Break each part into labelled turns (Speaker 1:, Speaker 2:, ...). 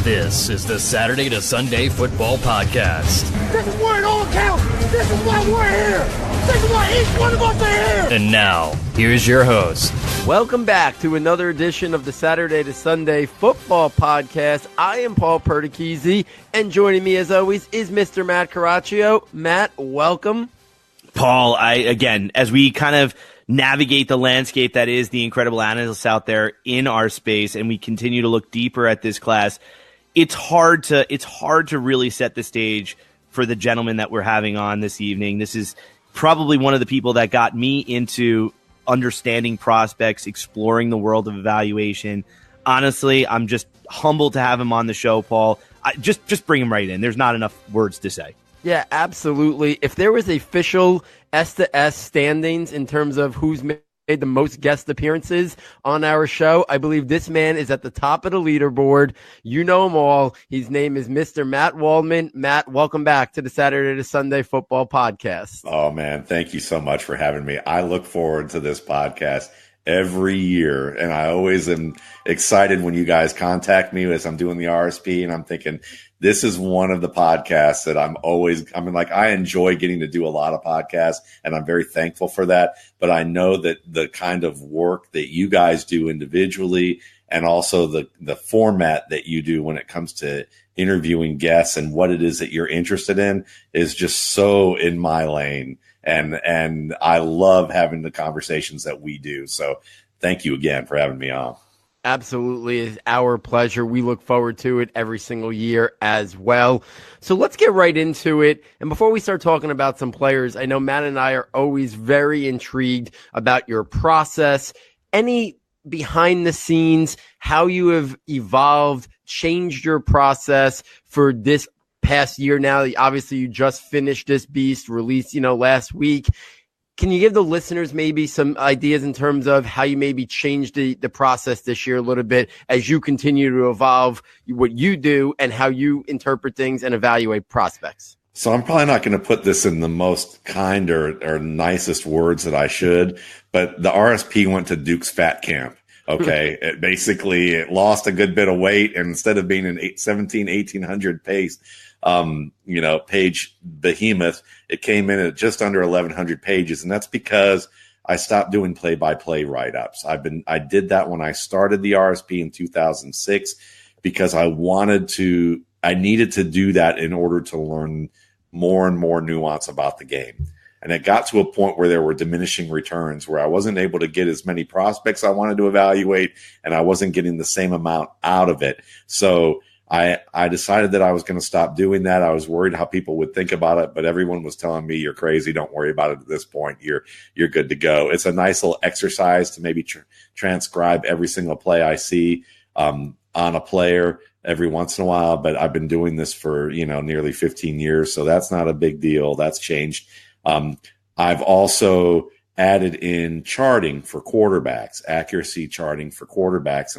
Speaker 1: This is the Saturday to Sunday Football Podcast.
Speaker 2: This is where it all counts. This is why we're here. This is why each one of us are here.
Speaker 1: And now, here's your host.
Speaker 3: Welcome back to another edition of the Saturday to Sunday Football Podcast. I am Paul Perticchese, and joining me as always is Mr. Matt Caraccio. Matt, welcome.
Speaker 4: Paul, again, as we kind of navigate the landscape that is the incredible analysts out there in our space, and we continue to look deeper at this class, it's hard to really set the stage for the gentleman that we're having on this evening. This is probably one of the people that got me into understanding prospects, exploring the world of evaluation. Honestly, I'm just humbled to have him on the show, Paul. Just bring him right in. There's not enough words to say.
Speaker 3: Yeah, absolutely. If there was official S to S standings in terms of who's made the most guest appearances on our show, I believe this man is at the top of the leaderboard. You know him all. His name is Mr. Matt Waldman. Matt, welcome back to the Saturday to Sunday Football Podcast.
Speaker 5: Oh, man, thank you so much for having me. I look forward to this podcast every year, and I always am excited when you guys contact me as I'm doing the RSP, and I'm thinking, this is one of the podcasts that I enjoy getting to do a lot of podcasts, and I'm very thankful for that. But I know that the kind of work that you guys do individually, and also the format that you do when it comes to interviewing guests and what it is that you're interested in, is just so in my lane. And I love having the conversations that we do. So thank you again for having me on.
Speaker 3: Absolutely. It's our pleasure. We look forward to it every single year as well. So let's get right into it. And before we start talking about some players, I know Matt and I are always very intrigued about your process, any behind the scenes, how you have evolved, changed your process for this past year now. Obviously, you just finished this beast, released, last week. Can you give the listeners maybe some ideas in terms of how you maybe changed the process this year a little bit as you continue to evolve what you do and how you interpret things and evaluate prospects?
Speaker 5: So I'm probably not going to put this in the most kind or nicest words that I should, but the RSP went to Duke's Fat Camp. Okay. It lost a good bit of weight, and instead of being an 1,800 pace, page behemoth, it came in at just under 1,100 pages. And that's because I stopped doing play-by-play write-ups. I did that when I started the RSP in 2006 because I needed to do that in order to learn more and more nuance about the game. And it got to a point where there were diminishing returns, where I wasn't able to get as many prospects I wanted to evaluate, and I wasn't getting the same amount out of it. So I decided that I was going to stop doing that. I was worried how people would think about it, but everyone was telling me, you're crazy. Don't worry about it at this point. You're good to go. It's a nice little exercise to maybe transcribe every single play I see on a player every once in a while, but I've been doing this for, nearly 15 years. So that's not a big deal. That's changed. I've also added in charting for quarterbacks, accuracy charting for quarterbacks.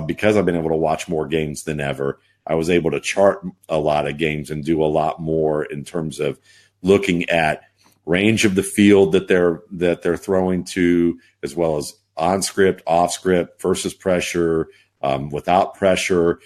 Speaker 5: Because I've been able to watch more games than ever, I was able to chart a lot of games and do a lot more in terms of looking at range of the field that they're throwing to, as well as on script, off script, versus pressure, without pressure,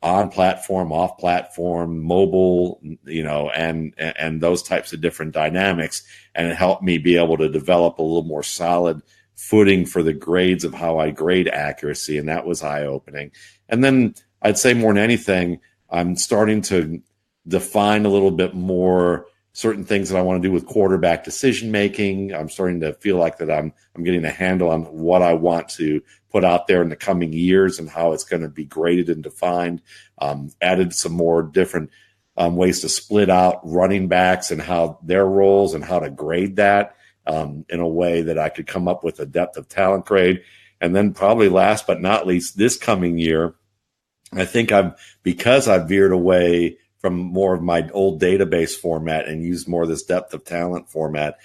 Speaker 5: on platform, off platform, mobile, and those types of different dynamics. And it helped me be able to develop a little more solid footing for the grades of how I grade accuracy. And that was eye-opening. And then I'd say more than anything, I'm starting to define a little bit more certain things that I want to do with quarterback decision-making. I'm starting to feel like that I'm getting a handle on what I want to put out there in the coming years and how it's going to be graded and defined. Added some more different ways to split out running backs and how their roles and how to grade that in a way that I could come up with a depth of talent grade. And then probably last but not least, this coming year, I think because I've veered away from more of my old database format and used more of this depth of talent format,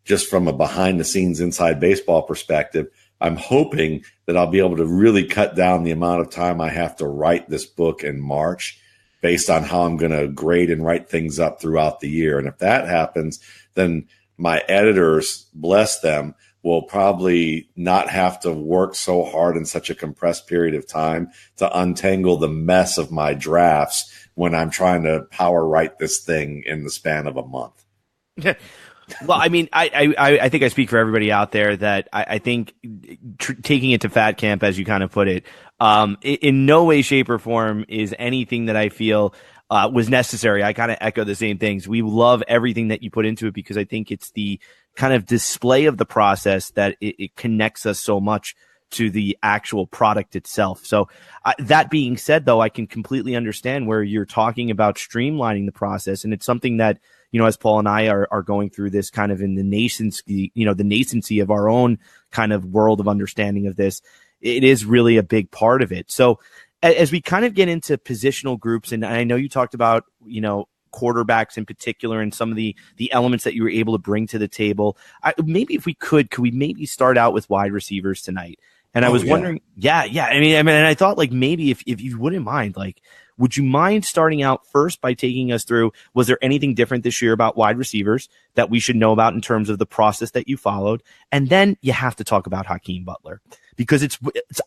Speaker 5: just from a behind the scenes inside baseball perspective, I'm hoping that I'll be able to really cut down the amount of time I have to write this book in March based on how I'm going to grade and write things up throughout the year. And if that happens, then my editors, bless them, will probably not have to work so hard in such a compressed period of time to untangle the mess of my drafts when I'm trying to power write this thing in the span of a month.
Speaker 4: Well, I mean, I think I speak for everybody out there that I think taking it to Fat Camp, as you kind of put it, in no way, shape, or form is anything that I feel was necessary. I kind of echo the same things. We love everything that you put into it because I think it's the kind of display of the process that it connects us so much to the actual product itself. So that being said, though, I can completely understand where you're talking about streamlining the process. And it's something that, you know, as Paul and I are going through this kind of in the nascency of our own kind of world of understanding of this, it is really a big part of it. So as we kind of get into positional groups, and I know you talked about, you know, quarterbacks in particular and some of the elements that you were able to bring to the table, maybe if we could we maybe start out with wide receivers tonight? And I was wondering, I mean, and I thought like maybe if you wouldn't mind, like, would you mind starting out first by taking us through, was there anything different this year about wide receivers that we should know about in terms of the process that you followed? And then you have to talk about Hakeem Butler, because it's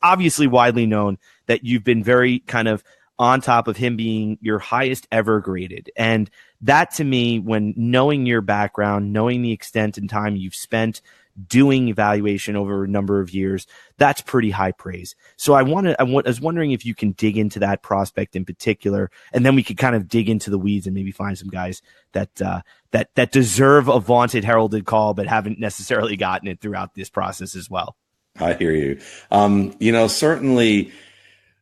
Speaker 4: obviously widely known that you've been very kind of on top of him being your highest ever graded. And that, to me, when knowing your background, knowing the extent and time you've spent doing evaluation over a number of years, that's pretty high praise. So I was wondering if you can dig into that prospect in particular, and then we could kind of dig into the weeds and maybe find some guys that deserve a vaunted, heralded call, but haven't necessarily gotten it throughout this process as well.
Speaker 5: I hear you. Certainly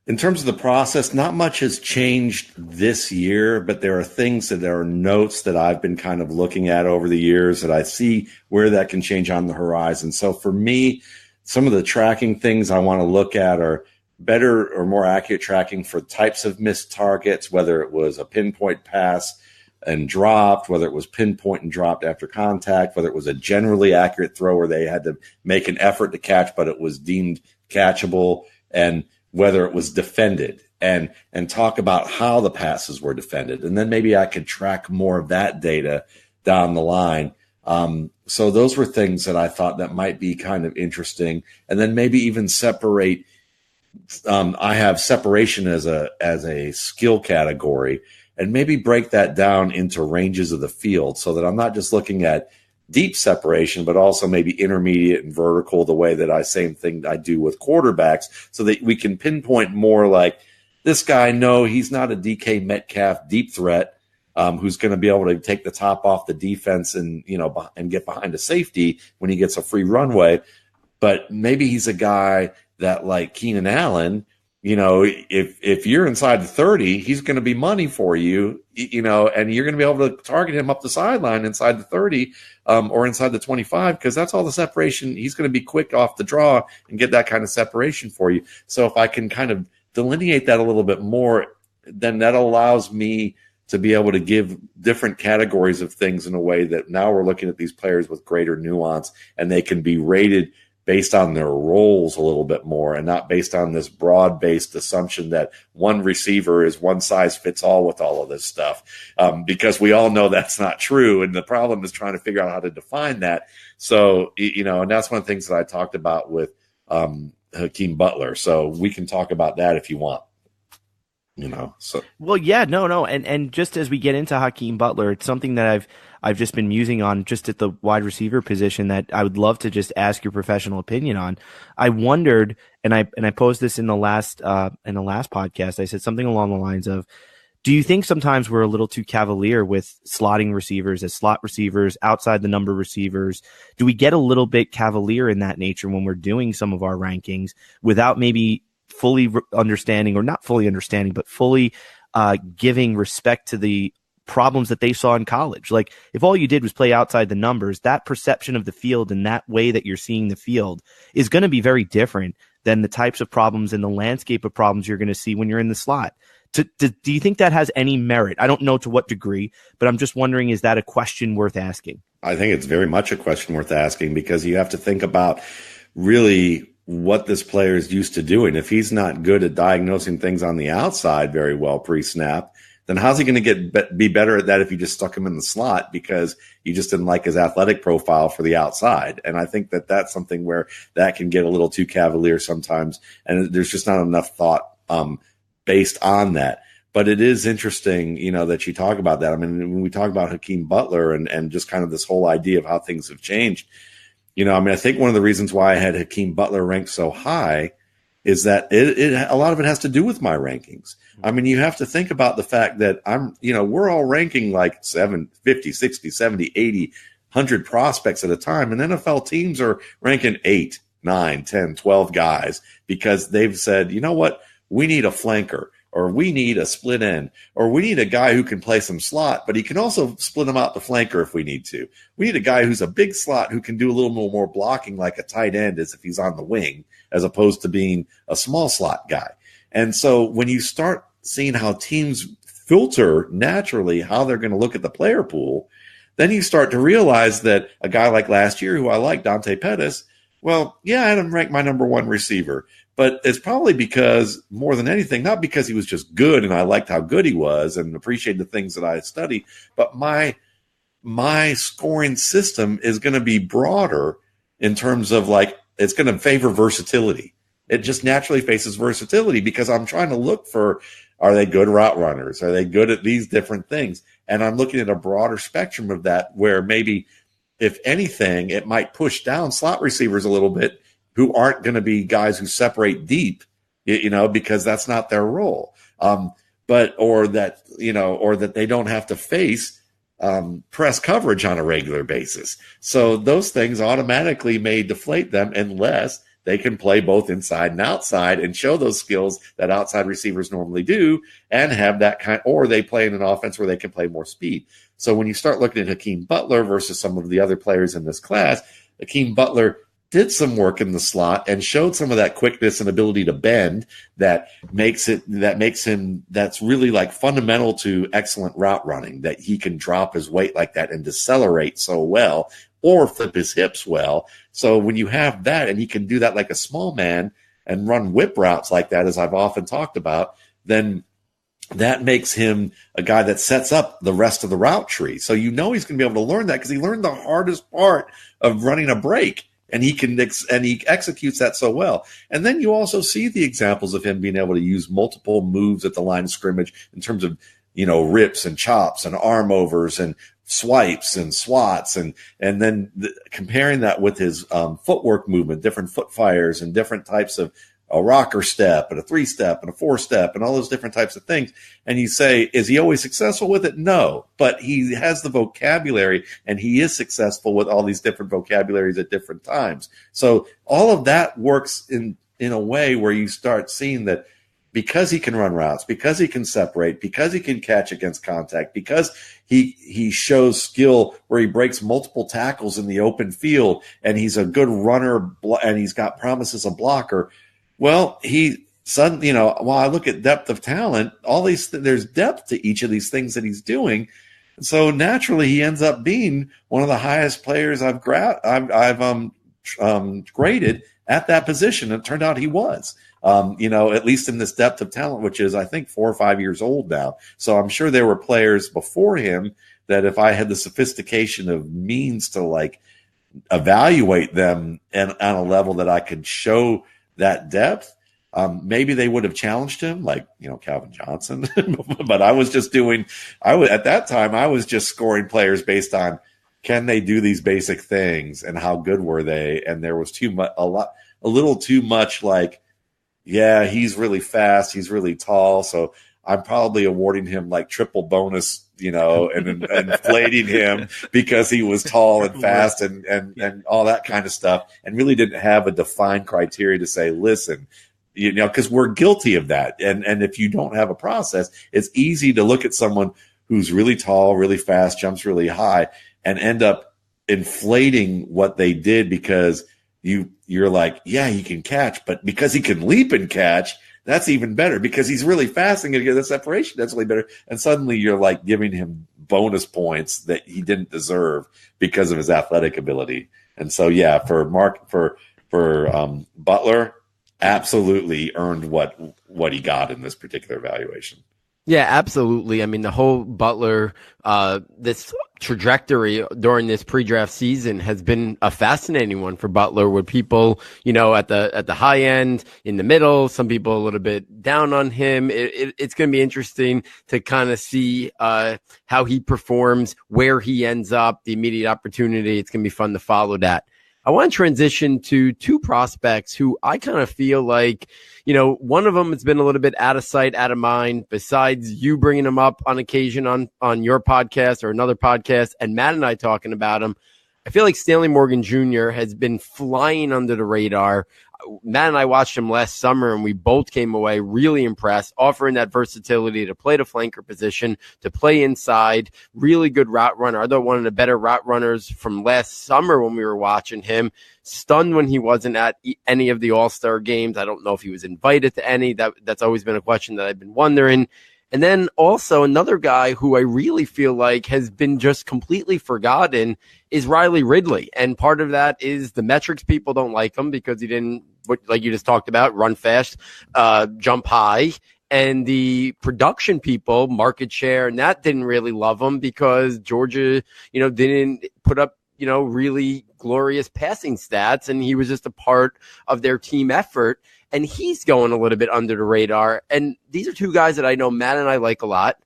Speaker 5: in terms of the process, not much has changed this year, but there are notes that I've been kind of looking at over the years that I see where that can change on the horizon. So for me, some of the tracking things I want to look at are better or more accurate tracking for types of missed targets, whether it was a pinpoint pass and dropped, whether it was pinpoint and dropped after contact, whether it was a generally accurate throw where they had to make an effort to catch, but it was deemed catchable, and whether it was defended, and talk about how the passes were defended. And then maybe I could track more of that data down the line. So those were things that I thought that might be kind of interesting. And then maybe even separate. I have separation as a skill category, and maybe break that down into ranges of the field so that I'm not just looking at deep separation, but also maybe intermediate and vertical, the way that same thing I do with quarterbacks, so that we can pinpoint more like this guy. No, he's not a DK Metcalf deep threat who's going to be able to take the top off the defense and get behind a safety when he gets a free runway. But maybe he's a guy that, like Keenan Allen, if you're inside the 30, he's going to be money for you, and you're going to be able to target him up the sideline inside the 30 or inside the 25, because that's all the separation. He's going to be quick off the draw and get that kind of separation for you. So if I can kind of delineate that a little bit more, then that allows me to be able to give different categories of things in a way that now we're looking at these players with greater nuance, and they can be rated based on their roles a little bit more, and not based on this broad-based assumption that one receiver is one size fits all with all of this stuff, because we all know that's not true. And the problem is trying to figure out how to define that. So, and that's one of the things that I talked about with Hakeem Butler. So we can talk about that if you want.
Speaker 4: Well, yeah, no. And just as we get into Hakeem Butler, it's something that I've just been musing on just at the wide receiver position that I would love to just ask your professional opinion on. I wondered, and I posed this in the last podcast, I said something along the lines of, do you think sometimes we're a little too cavalier with slotting receivers as slot receivers, outside the number receivers? Do we get a little bit cavalier in that nature when we're doing some of our rankings without maybe fully understanding, or not fully understanding, but fully giving respect to the problems that they saw in college? Like, if all you did was play outside the numbers, that perception of the field and that way that you're seeing the field is going to be very different than the types of problems and the landscape of problems you're going to see when you're in the slot. Do you think that has any merit? I don't know to what degree, but I'm just wondering, is that a question worth asking?
Speaker 5: I think it's very much a question worth asking, because you have to think about really what this player is used to doing. If he's not good at diagnosing things on the outside very well pre-snap, then how's he going to be better at that if you just stuck him in the slot because you just didn't like his athletic profile for the outside? And I think that that's something where that can get a little too cavalier sometimes, and there's just not enough thought based on that. But it is interesting, that you talk about that. I mean, when we talk about Hakeem Butler and just kind of this whole idea of how things have changed, I think one of the reasons why I had Hakeem Butler ranked so high is that a lot of it has to do with my rankings. I mean, you have to think about the fact that we're all ranking like 50, 60, 70, 80, 100 prospects at a time. And NFL teams are ranking 8, 9, 10, 12 guys because they've said, you know what, we need a flanker, or we need a split end, or we need a guy who can play some slot, but he can also split him out the flanker if we need to. We need a guy who's a big slot who can do a little more blocking like a tight end as if he's on the wing, as opposed to being a small slot guy. And so when you start seeing how teams filter naturally how they're going to look at the player pool, then you start to realize that a guy like last year, who I like, Dante Pettis, well, yeah, I had him ranked my number one receiver. But it's probably because, more than anything, not because he was just good and I liked how good he was and appreciated the things that I studied, but my scoring system is going to be broader in terms of it's going to favor versatility. It just naturally faces versatility because I'm trying to look for, are they good route runners? Are they good at these different things? And I'm looking at a broader spectrum of that where maybe, if anything, it might push down slot receivers a little bit who aren't going to be guys who separate deep, because that's not their role. Or that they don't have to face press coverage on a regular basis. So those things automatically may deflate them unless they can play both inside and outside and show those skills that outside receivers normally do and have that or they play in an offense where they can play more speed. So when you start looking at Hakeem Butler versus some of the other players in this class, Hakeem Butler did some work in the slot and showed some of that quickness and ability to bend that's really fundamental to excellent route running, that he can drop his weight like that and decelerate so well or flip his hips well. So when you have that and he can do that like a small man and run whip routes like that, as I've often talked about, then that makes him a guy that sets up the rest of the route tree. So he's going to be able to learn that because he learned the hardest part of running a break. And he executes that so well. And then you also see the examples of him being able to use multiple moves at the line of scrimmage in terms of, rips and chops and arm overs and swipes and swats. And then comparing that with his footwork movement, different foot fires and different types of a rocker step and a 3-step and a 4-step and all those different types of things. And you say, is he always successful with it? No, but he has the vocabulary and he is successful with all these different vocabularies at different times. So all of that works in a way where you start seeing that because he can run routes, because he can separate, because he can catch against contact, because he shows skill where he breaks multiple tackles in the open field and he's a good runner and he's got promise as a blocker. Well, while I look at depth of talent, there's depth to each of these things that he's doing. So naturally, he ends up being one of the highest players I've graded at that position. It turned out he was, at least in this depth of talent, which is, I think, 4 or 5 years old now. So I'm sure there were players before him that if I had the sophistication of means to evaluate them and on a level that I could show that depth, maybe they would have challenged him, Calvin Johnson. But at that time, I was just scoring players based on, can they do these basic things and how good were they? And there was a little too much he's really fast, he's really tall, so I'm probably awarding him triple bonus, and inflating him because he was tall and fast and all that kind of stuff, and really didn't have a defined criteria to say, listen, because we're guilty of that. And if you don't have a process, it's easy to look at someone who's really tall, really fast, jumps really high, and end up inflating what they did because you're like, yeah, he can catch, but because he can leap and catch, that's even better because he's really fast and going to get the separation. That's really better. And suddenly you're giving him bonus points that he didn't deserve because of his athletic ability. And so, yeah, for Butler, absolutely earned what he got in this particular evaluation.
Speaker 3: Yeah, absolutely. I mean, the whole Butler, this trajectory during this pre-draft season has been a fascinating one for Butler, with people, at the high end, in the middle, some people a little bit down on him. It's going to be interesting to kind of see how he performs, where he ends up, the immediate opportunity. It's going to be fun to follow that. I want to transition to two prospects who I kind of feel like, one of them has been a little bit out of sight, out of mind, besides you bringing him up on occasion on your podcast or another podcast, and Matt and I talking about him. I feel like Stanley Morgan Jr. has been flying under the radar. Matt and I watched him last summer, and we both came away really impressed, offering that versatility to play the flanker position, to play inside, really good route runner. I thought one of the better route runners from last summer when we were watching him. Stunned when he wasn't at any of the All-Star games. I don't know if he was invited to any. That's always been a question that I've been wondering. And then also another guy who I really feel like has been just completely forgotten is Riley Ridley. And part of that is the metrics. People don't like him because he didn't, like you just talked about, run fast, jump high. And the production people, market share, and that didn't really love him because Georgia, didn't put up, really glorious passing stats. And he was just a part of their team effort. And he's going a little bit under the radar. And these are two guys that I know Matt and I like a lot.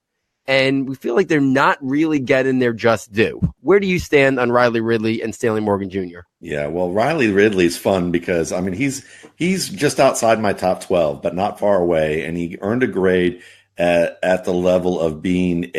Speaker 3: And we feel like they're not really getting their just due. Where do you stand on Riley Ridley and Stanley Morgan Jr.?
Speaker 5: Yeah, well, Riley Ridley's fun because, I mean, he's just outside my top 12, but not far away. And he earned a grade at the level of being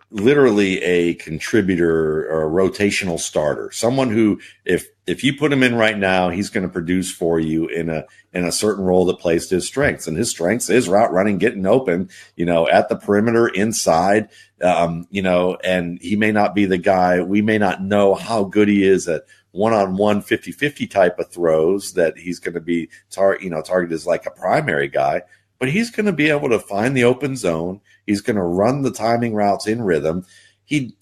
Speaker 5: literally a contributor or a rotational starter, someone who, if you put him in right now, he's going to produce for you in a certain role that plays to his strengths. And his strengths is route running, getting open, at the perimeter, inside, and he may not be the guy. We may not know how good he is at one-on-one 50-50 type of throws that he's going to be targeted as like a primary guy, but he's going to be able to find the open zone. He's going to run the timing routes in rhythm. He,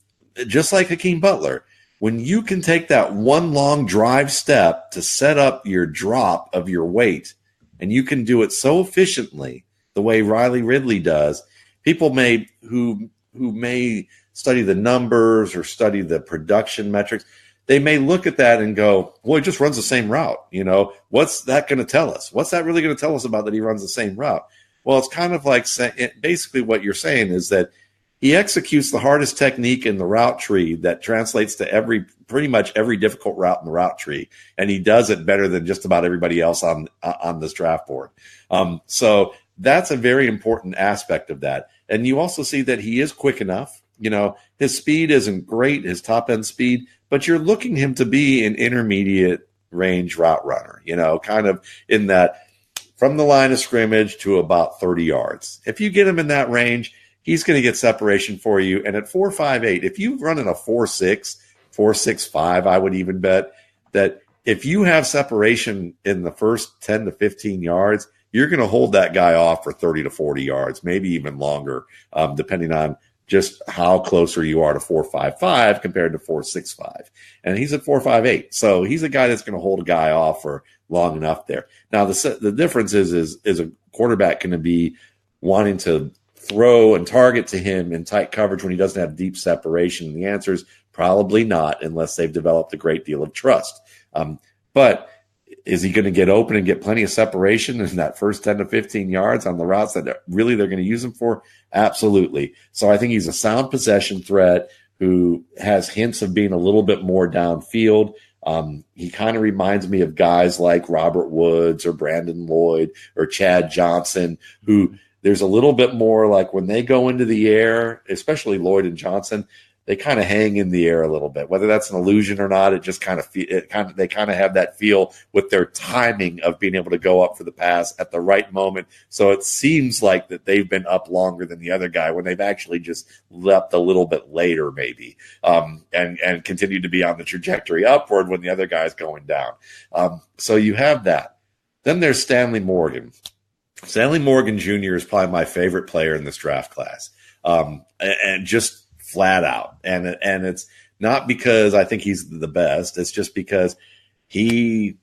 Speaker 5: just like Hakeem Butler, when you can take that one long drive step to set up your drop of your weight, and you can do it so efficiently the way Riley Ridley does, people who may study the numbers or study the production metrics, they may look at that and go, well, he just runs the same route. What's that going to tell us? What's that really going to tell us about that he runs the same route? Well, it's kind of like basically what you're saying is that he executes the hardest technique in the route tree that translates to pretty much every difficult route in the route tree, and he does it better than just about everybody else on this draft board. So that's a very important aspect of that. And you also see that he is quick enough. His speed isn't great, his top end speed, but you're looking him to be an intermediate range route runner, kind of in that from the line of scrimmage to about 30 yards. If you get him in that range, he's going to get separation for you. And at 4.58, if you run in a 4.6, 4.65, I would even bet that if you have separation in the first 10 to 15 yards, you're going to hold that guy off for 30 to 40 yards, maybe even longer, depending on just how closer you are to 4.55 compared to 4.65. And he's at 4.58. So he's a guy that's going to hold a guy off for long enough there. Now, the difference is a quarterback going to be wanting to throw and target to him in tight coverage when he doesn't have deep separation? And the answer is probably not, unless they've developed a great deal of trust. But is he going to get open and get plenty of separation in that first 10 to 15 yards on the routes that really they're going to use him for? Absolutely. So I think he's a sound possession threat who has hints of being a little bit more downfield. He kind of reminds me of guys like Robert Woods or Brandon Lloyd or Chad Johnson, who there's a little bit more like when they go into the air, especially Lloyd and Johnson, they kind of hang in the air a little bit. Whether that's an illusion or not, it just they kind of have that feel with their timing of being able to go up for the pass at the right moment. So it seems like that they've been up longer than the other guy when they've actually just leapt a little bit later, maybe, and continued to be on the trajectory upward when the other guy's going down. So you have that. Then there's Stanley Morgan. Stanley Morgan Jr. is probably my favorite player in this draft class, and just flat out. And it's not because I think he's the best. It's just because you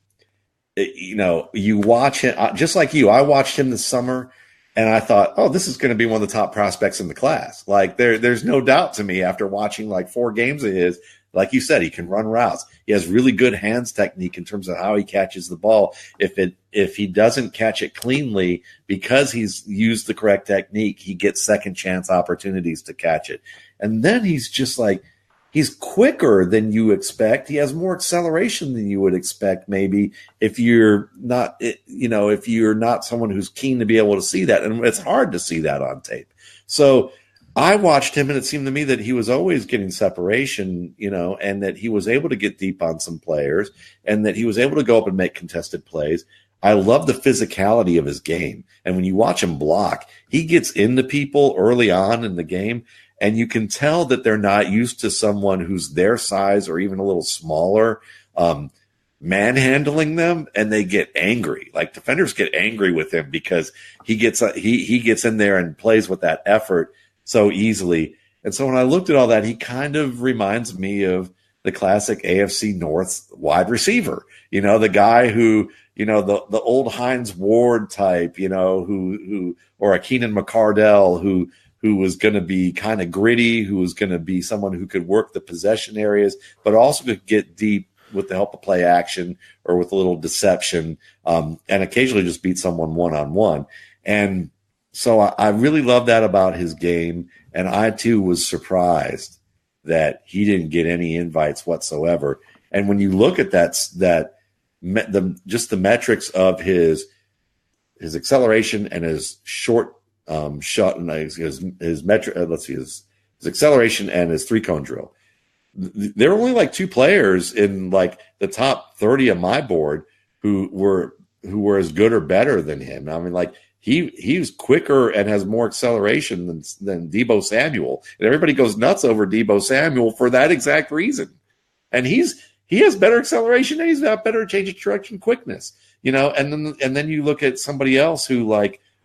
Speaker 5: watch him, just like you, I watched him this summer, And I thought, oh, this is going to be one of the top prospects in the class. Like there's no doubt to me after watching like 4 games of his. Like you said, he can run routes. He has really good hands technique in terms of how he catches the ball. If he doesn't catch it cleanly because he's used the correct technique, he gets second chance opportunities to catch it. And then he's just like, he's quicker than you expect. He has more acceleration than you would expect, maybe if you're not, if you're not someone who's keen to be able to see that. And it's hard to see that on tape. So I watched him, and it seemed to me that he was always getting separation, and that he was able to get deep on some players, and that he was able to go up and make contested plays. I love the physicality of his game. And when you watch him block, he gets into people early on in the game, and you can tell that they're not used to someone who's their size or even a little smaller, manhandling them, and they get angry. Like defenders get angry with him because he gets in there and plays with that effort so easily. And so when I looked at all that, he kind of reminds me of the classic AFC North wide receiver, the guy who, the old Hines Ward type, who or a Keenan McCardell who was going to be kind of gritty, who was going to be someone who could work the possession areas, but also could get deep with the help of play action or with a little deception, and occasionally just beat someone one-on-one. And so I really love that about his game, and I too was surprised that he didn't get any invites whatsoever. And when you look at the metrics of his acceleration and his short shot, and his metric, his acceleration and his 3-cone drill, there were only like 2 players in like the top 30 of my board who were as good or better than him. I mean, like. He's quicker and has more acceleration than Deebo Samuel. And everybody goes nuts over Deebo Samuel for that exact reason. And he has better acceleration and he's got better change of direction quickness. And then you look at somebody else who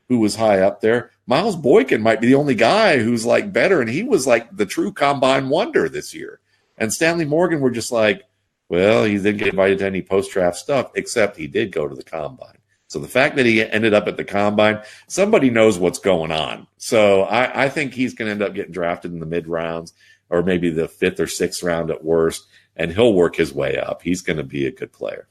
Speaker 5: was high up there. Miles Boykin might be the only guy who's like better, and he was like the true combine wonder this year. And Stanley Morgan were just like, well, he didn't get invited to any post-draft stuff, except he did go to the combine. So the fact that he ended up at the combine, somebody knows what's going on. So I think he's going to end up getting drafted in the mid rounds, or maybe the 5th or 6th round at worst, and he'll work his way up. He's going to be a good player.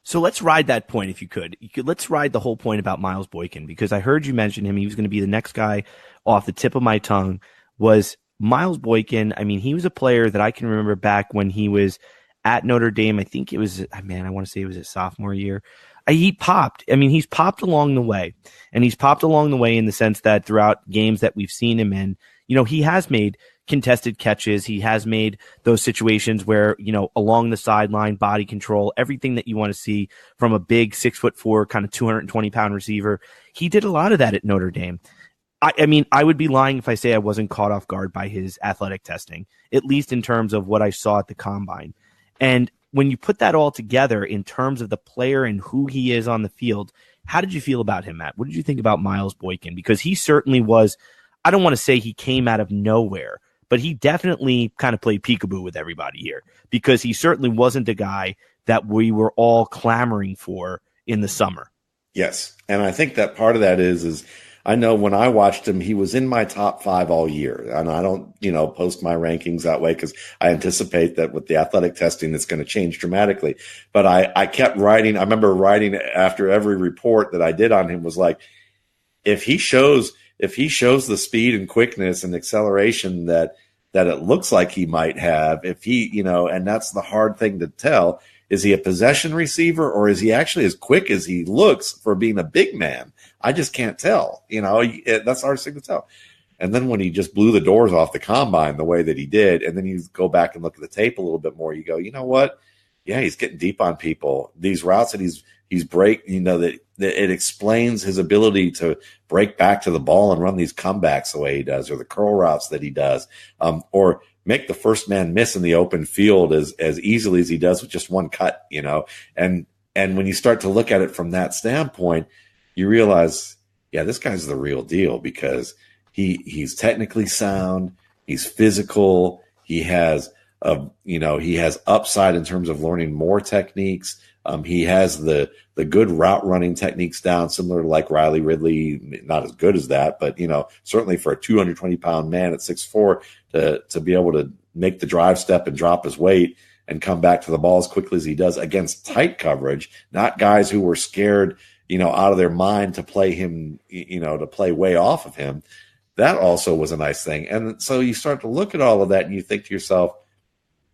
Speaker 4: So let's ride that point if you could. Let's ride the whole point about Miles Boykin, because I heard you mention him. He was going to be the next guy off the tip of my tongue. Was Miles Boykin, I mean, he was a player that I can remember back when he was at Notre Dame. I think it was, I want to say it was his sophomore year. He popped. I mean, he's popped along the way, and he's popped along the way in the sense that throughout games that we've seen him in, he has made contested catches. He has made those situations where, along the sideline, body control, everything that you want to see from a big 6'4", kind of 220-pound receiver. He did a lot of that at Notre Dame. I mean, I would be lying if I say I wasn't caught off guard by his athletic testing, at least in terms of what I saw at the combine. And when you put that all together in terms of the player and who he is on the field, how did you feel about him, Matt? What did you think about Miles Boykin? Because he certainly was, I don't want to say he came out of nowhere, but he definitely kind of played peekaboo with everybody here, because he certainly wasn't the guy that we were all clamoring for in the summer.
Speaker 5: Yes. And I think that part of that is I know when I watched him, he was in my top 5 all year. And I don't, post my rankings that way because I anticipate that with the athletic testing, it's going to change dramatically. But I kept writing. I remember writing after every report that I did on him was like, if he shows the speed and quickness and acceleration that it looks like he might have, if he, and that's the hard thing to tell. Is he a possession receiver, or is he actually as quick as he looks for being a big man? I just can't tell. That's hard thing to tell. And then when he just blew the doors off the combine the way that he did, and then you go back and look at the tape a little bit more, you go, you know what? Yeah, he's getting deep on people. These routes that he's break, that it explains his ability to break back to the ball and run these comebacks the way he does, or the curl routes that he does, or make the first man miss in the open field as easily as he does with just one cut, and when you start to look at it from that standpoint, you realize, yeah, this guy's the real deal, because he's technically sound, he's physical, he has upside in terms of learning more techniques. He has the good route running techniques down, similar to like Riley Ridley, not as good as that, but certainly for a 220-pound man at 6'4", to be able to make the drive step and drop his weight and come back to the ball as quickly as he does against tight coverage, not guys who were scared, out of their mind to play him, to play way off of him. That also was a nice thing. And so you start to look at all of that and you think to yourself,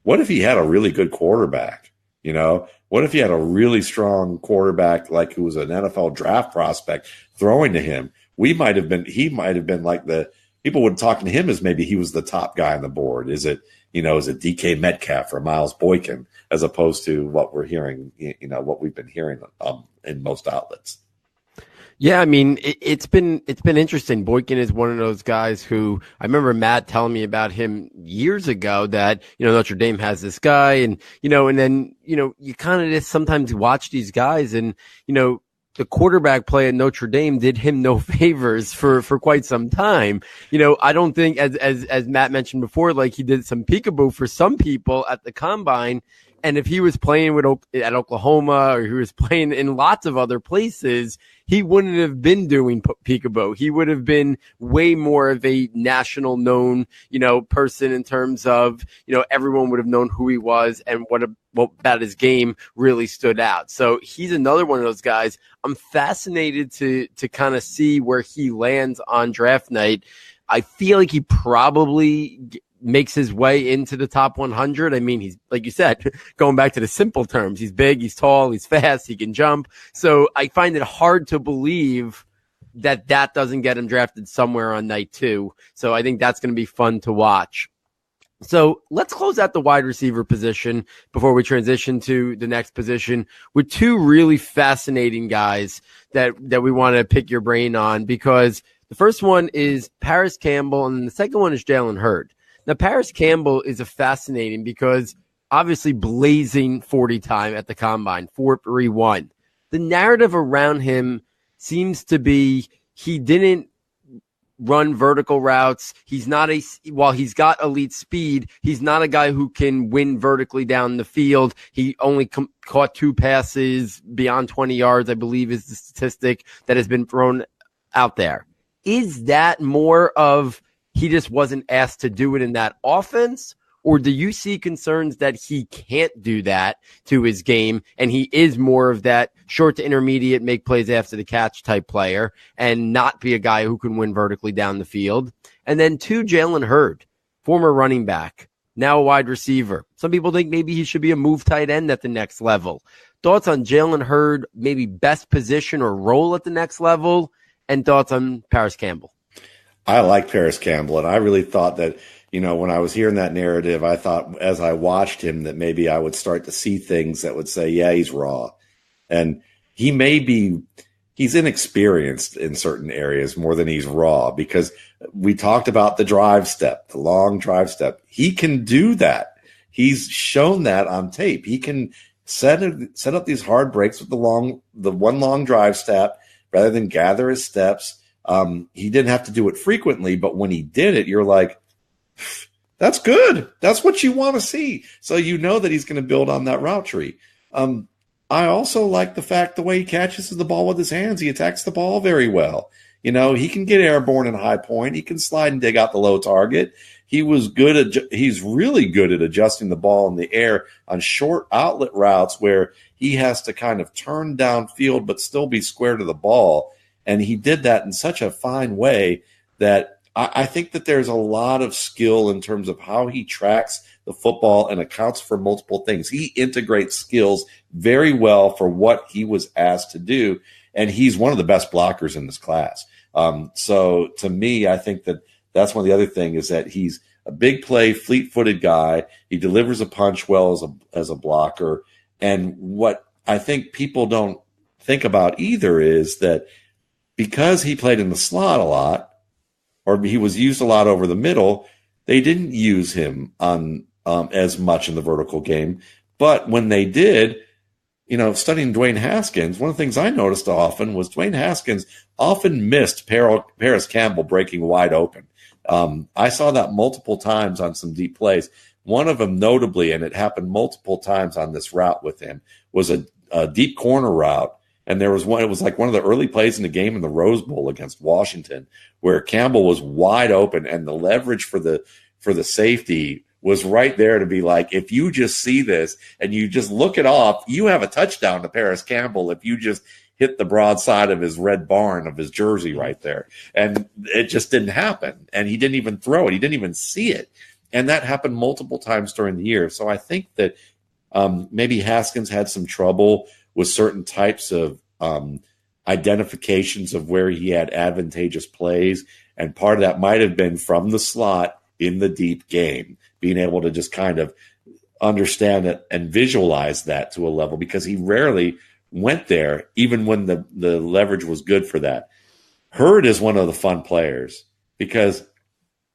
Speaker 5: what if he had a really good quarterback? What if he had a really strong quarterback, like who was an NFL draft prospect throwing to him? He might have been like people would talk to him as maybe he was the top guy on the board. Is it DK Metcalf or Miles Boykin, as opposed to what we're hearing, what we've been hearing in most outlets?
Speaker 3: Yeah, I mean, it's been interesting. Boykin is one of those guys who I remember Matt telling me about him years ago that, Notre Dame has this guy and then, you kind of just sometimes watch these guys and, the quarterback play at Notre Dame did him no favors for quite some time. I don't think as Matt mentioned before, like he did some peekaboo for some people at the combine. And if he was playing at Oklahoma or he was playing in lots of other places, he wouldn't have been doing peekaboo. He would have been way more of a national known, person in terms of, everyone would have known who he was and what about his game really stood out. So he's another one of those guys. I'm fascinated to kind of see where he lands on draft night. I feel like he probably makes his way into the top 100. I mean, he's, like you said, going back to the simple terms, he's big, he's tall, he's fast, he can jump. So I find it hard to believe that doesn't get him drafted somewhere on night 2. So I think that's going to be fun to watch. So let's close out the wide receiver position before we transition to the next position with 2 really fascinating guys that we want to pick your brain on, because the first one is Parris Campbell and the second one is Jalen Hurd. Now, Parris Campbell is a fascinating because obviously blazing 40 time at the combine, 4.31. The narrative around him seems to be he didn't run vertical routes. While he's got elite speed, he's not a guy who can win vertically down the field. He only caught 2 passes beyond 20 yards, I believe is the statistic that has been thrown out there. Is that more of he just wasn't asked to do it in that offense? Or do you see concerns that he can't do that to his game and he is more of that short to intermediate, make plays after the catch type player and not be a guy who can win vertically down the field? And then 2, Jalen Hurd, former running back, now a wide receiver. Some people think maybe he should be a move tight end at the next level. Thoughts on Jalen Hurd, maybe best position or role at the next level, and thoughts on Parris Campbell?
Speaker 5: I like Parris Campbell, and I really thought that, when I was hearing that narrative, I thought as I watched him that maybe I would start to see things that would say, yeah, he's raw. And he's inexperienced in certain areas more than he's raw, because we talked about the drive step, the long drive step. He can do that. He's shown that on tape. He can set up these hard breaks with the one long drive step rather than gather his steps. He didn't have to do it frequently, but when he did it, you're like, that's good. That's what you want to see. So you know that he's going to build on that route tree. I also like the way he catches the ball with his hands. He attacks the ball very well. He can get airborne in high point. He can slide and dig out the low target. He's really good at adjusting the ball in the air on short outlet routes where he has to kind of turn downfield but still be square to the ball. And he did that in such a fine way that I think that there's a lot of skill in terms of how he tracks the football and accounts for multiple things. He integrates skills very well for what he was asked to do, and he's one of the best blockers in this class. So to me, I think that that's one of the other things is that he's a big play, fleet-footed guy. He delivers a punch well as a blocker. And what I think people don't think about either is that because he played in the slot a lot, or he was used a lot over the middle, they didn't use him on as much in the vertical game. But when they did, studying Dwayne Haskins, one of the things I noticed often was Dwayne Haskins often missed Parris Campbell breaking wide open. I saw that multiple times on some deep plays. One of them notably, and it happened multiple times on this route with him, was a deep corner route. And there was one, it was like one of the early plays in the game in the Rose Bowl against Washington, where Campbell was wide open and the leverage for the safety was right there to be like, if you just see this and you just look it off, you have a touchdown to Parris Campbell if you just hit the broadside of his red barn of his jersey right there. And it just didn't happen. And he didn't even throw it. He didn't even see it. And that happened multiple times during the year. So I think that maybe Haskins had some trouble with certain types of identifications of where he had advantageous plays. And part of that might have been from the slot in the deep game, being able to just kind of understand it and visualize that to a level, because he rarely went there, even when the leverage was good for that. Hurd is one of the fun players because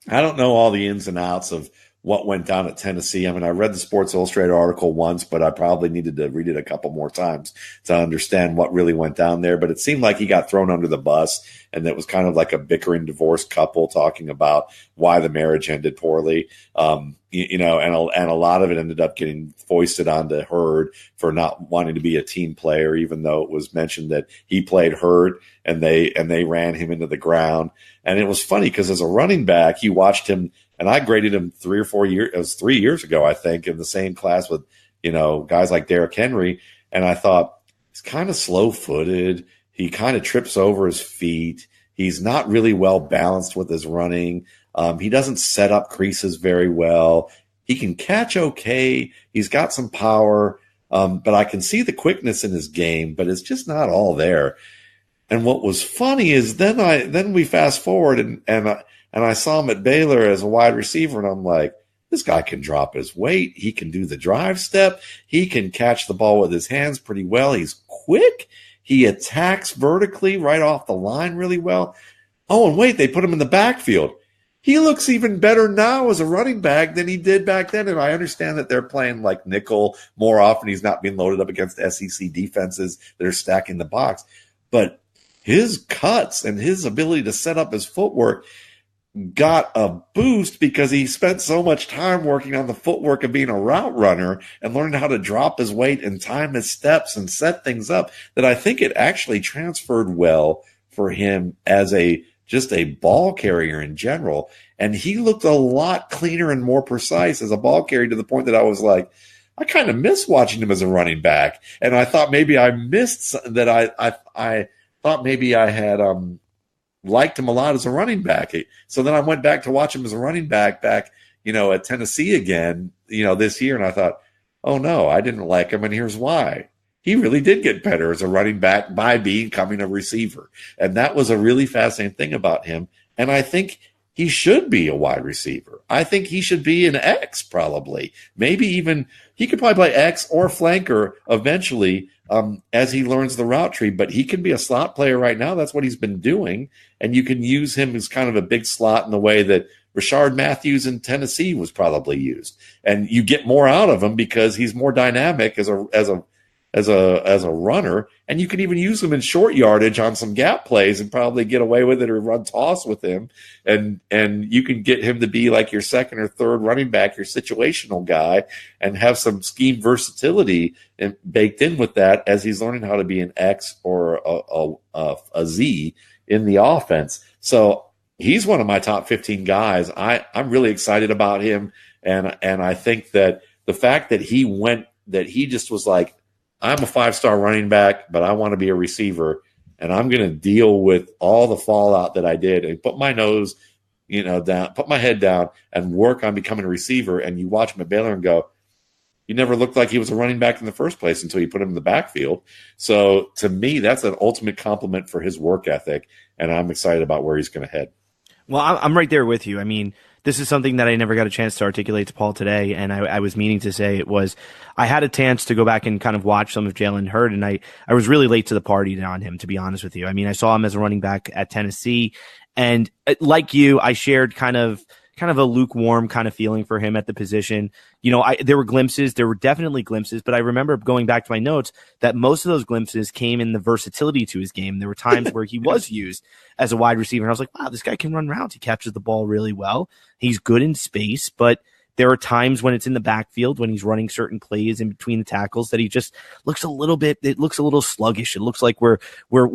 Speaker 5: I don't know all the ins and outs of what went down at Tennessee. I mean, I read the Sports Illustrated article once, but I probably needed to read it a couple more times to understand what really went down there. But it seemed like he got thrown under the bus, and it was kind of like a bickering divorced couple talking about why the marriage ended poorly. And a lot of it ended up getting foisted onto Hurd for not wanting to be a team player, even though it was mentioned that he played Hurd and they ran him into the ground. And it was funny because as a running back, you watched him. And I graded him 3 or 4 years. It was 3 years ago, I think, in the same class with, guys like Derrick Henry. And I thought he's kind of slow-footed. He kind of trips over his feet. He's not really well balanced with his running. He doesn't set up creases very well. He can catch okay. He's got some power, but I can see the quickness in his game, but it's just not all there. And what was funny is then we fast forward and I saw him at Baylor as a wide receiver, and I'm like, this guy can drop his weight. He can do the drive step. He can catch the ball with his hands pretty well. He's quick. He attacks vertically right off the line really well. Oh, and wait, they put him in the backfield. He looks even better now as a running back than he did back then. And I understand that they're playing like nickel more often. He's not being loaded up against SEC defenses that are stacking the box. But his cuts and his ability to set up his footwork got a boost because he spent so much time working on the footwork of being a route runner and learning how to drop his weight and time his steps and set things up, that I think it actually transferred well for him as just a ball carrier in general. And he looked a lot cleaner and more precise as a ball carrier, to the point that I was like, I kind of miss watching him as a running back. And I thought maybe I missed that. I thought maybe I had liked him a lot as a running back. So then I went back to watch him as a running back at Tennessee again, this year. And I thought, oh no, I didn't like him. And here's why. He really did get better as a running back by becoming a receiver. And that was a really fascinating thing about him. And I think he should be a wide receiver. I think he should be an X probably. Maybe even he could probably play X or flanker eventually as he learns the route tree. But he can be a slot player right now. That's what he's been doing. And you can use him as kind of a big slot in the way that Rashard Matthews in Tennessee was probably used. And you get more out of him because he's more dynamic as a runner, and you can even use him in short yardage on some gap plays and probably get away with it or run toss with him. And you can get him to be like your second or third running back, your situational guy, and have some scheme versatility baked in with that as he's learning how to be an X or a Z in the offense. So he's one of my top 15 guys. I'm really excited about him. And I think that the fact that he just was like, I'm a 5-star running back, but I want to be a receiver, and I'm going to deal with all the fallout that I did and put my nose, down, put my head down and work on becoming a receiver. And you watch him at Baylor and go, he never looked like he was a running back in the first place until you put him in the backfield. So to me, that's an ultimate compliment for his work ethic, and I'm excited about where he's going to head.
Speaker 4: Well, I'm right there with you. I mean, this is something that I never got a chance to articulate to Paul today, and I was meaning to say it was I had a chance to go back and kind of watch some of Jalen Hurd, and I was really late to the party on him, to be honest with you. I mean, I saw him as a running back at Tennessee, and like you, I shared kind of a lukewarm kind of feeling for him at the position. There were definitely glimpses, but I remember going back to my notes that most of those glimpses came in the versatility to his game. There were times where he was used as a wide receiver, and I was like, wow, this guy can run routes. He captures the ball really well. He's good in space, but There are times when it's in the backfield, when he's running certain plays in between the tackles, that he just looks a little sluggish. It looks like we're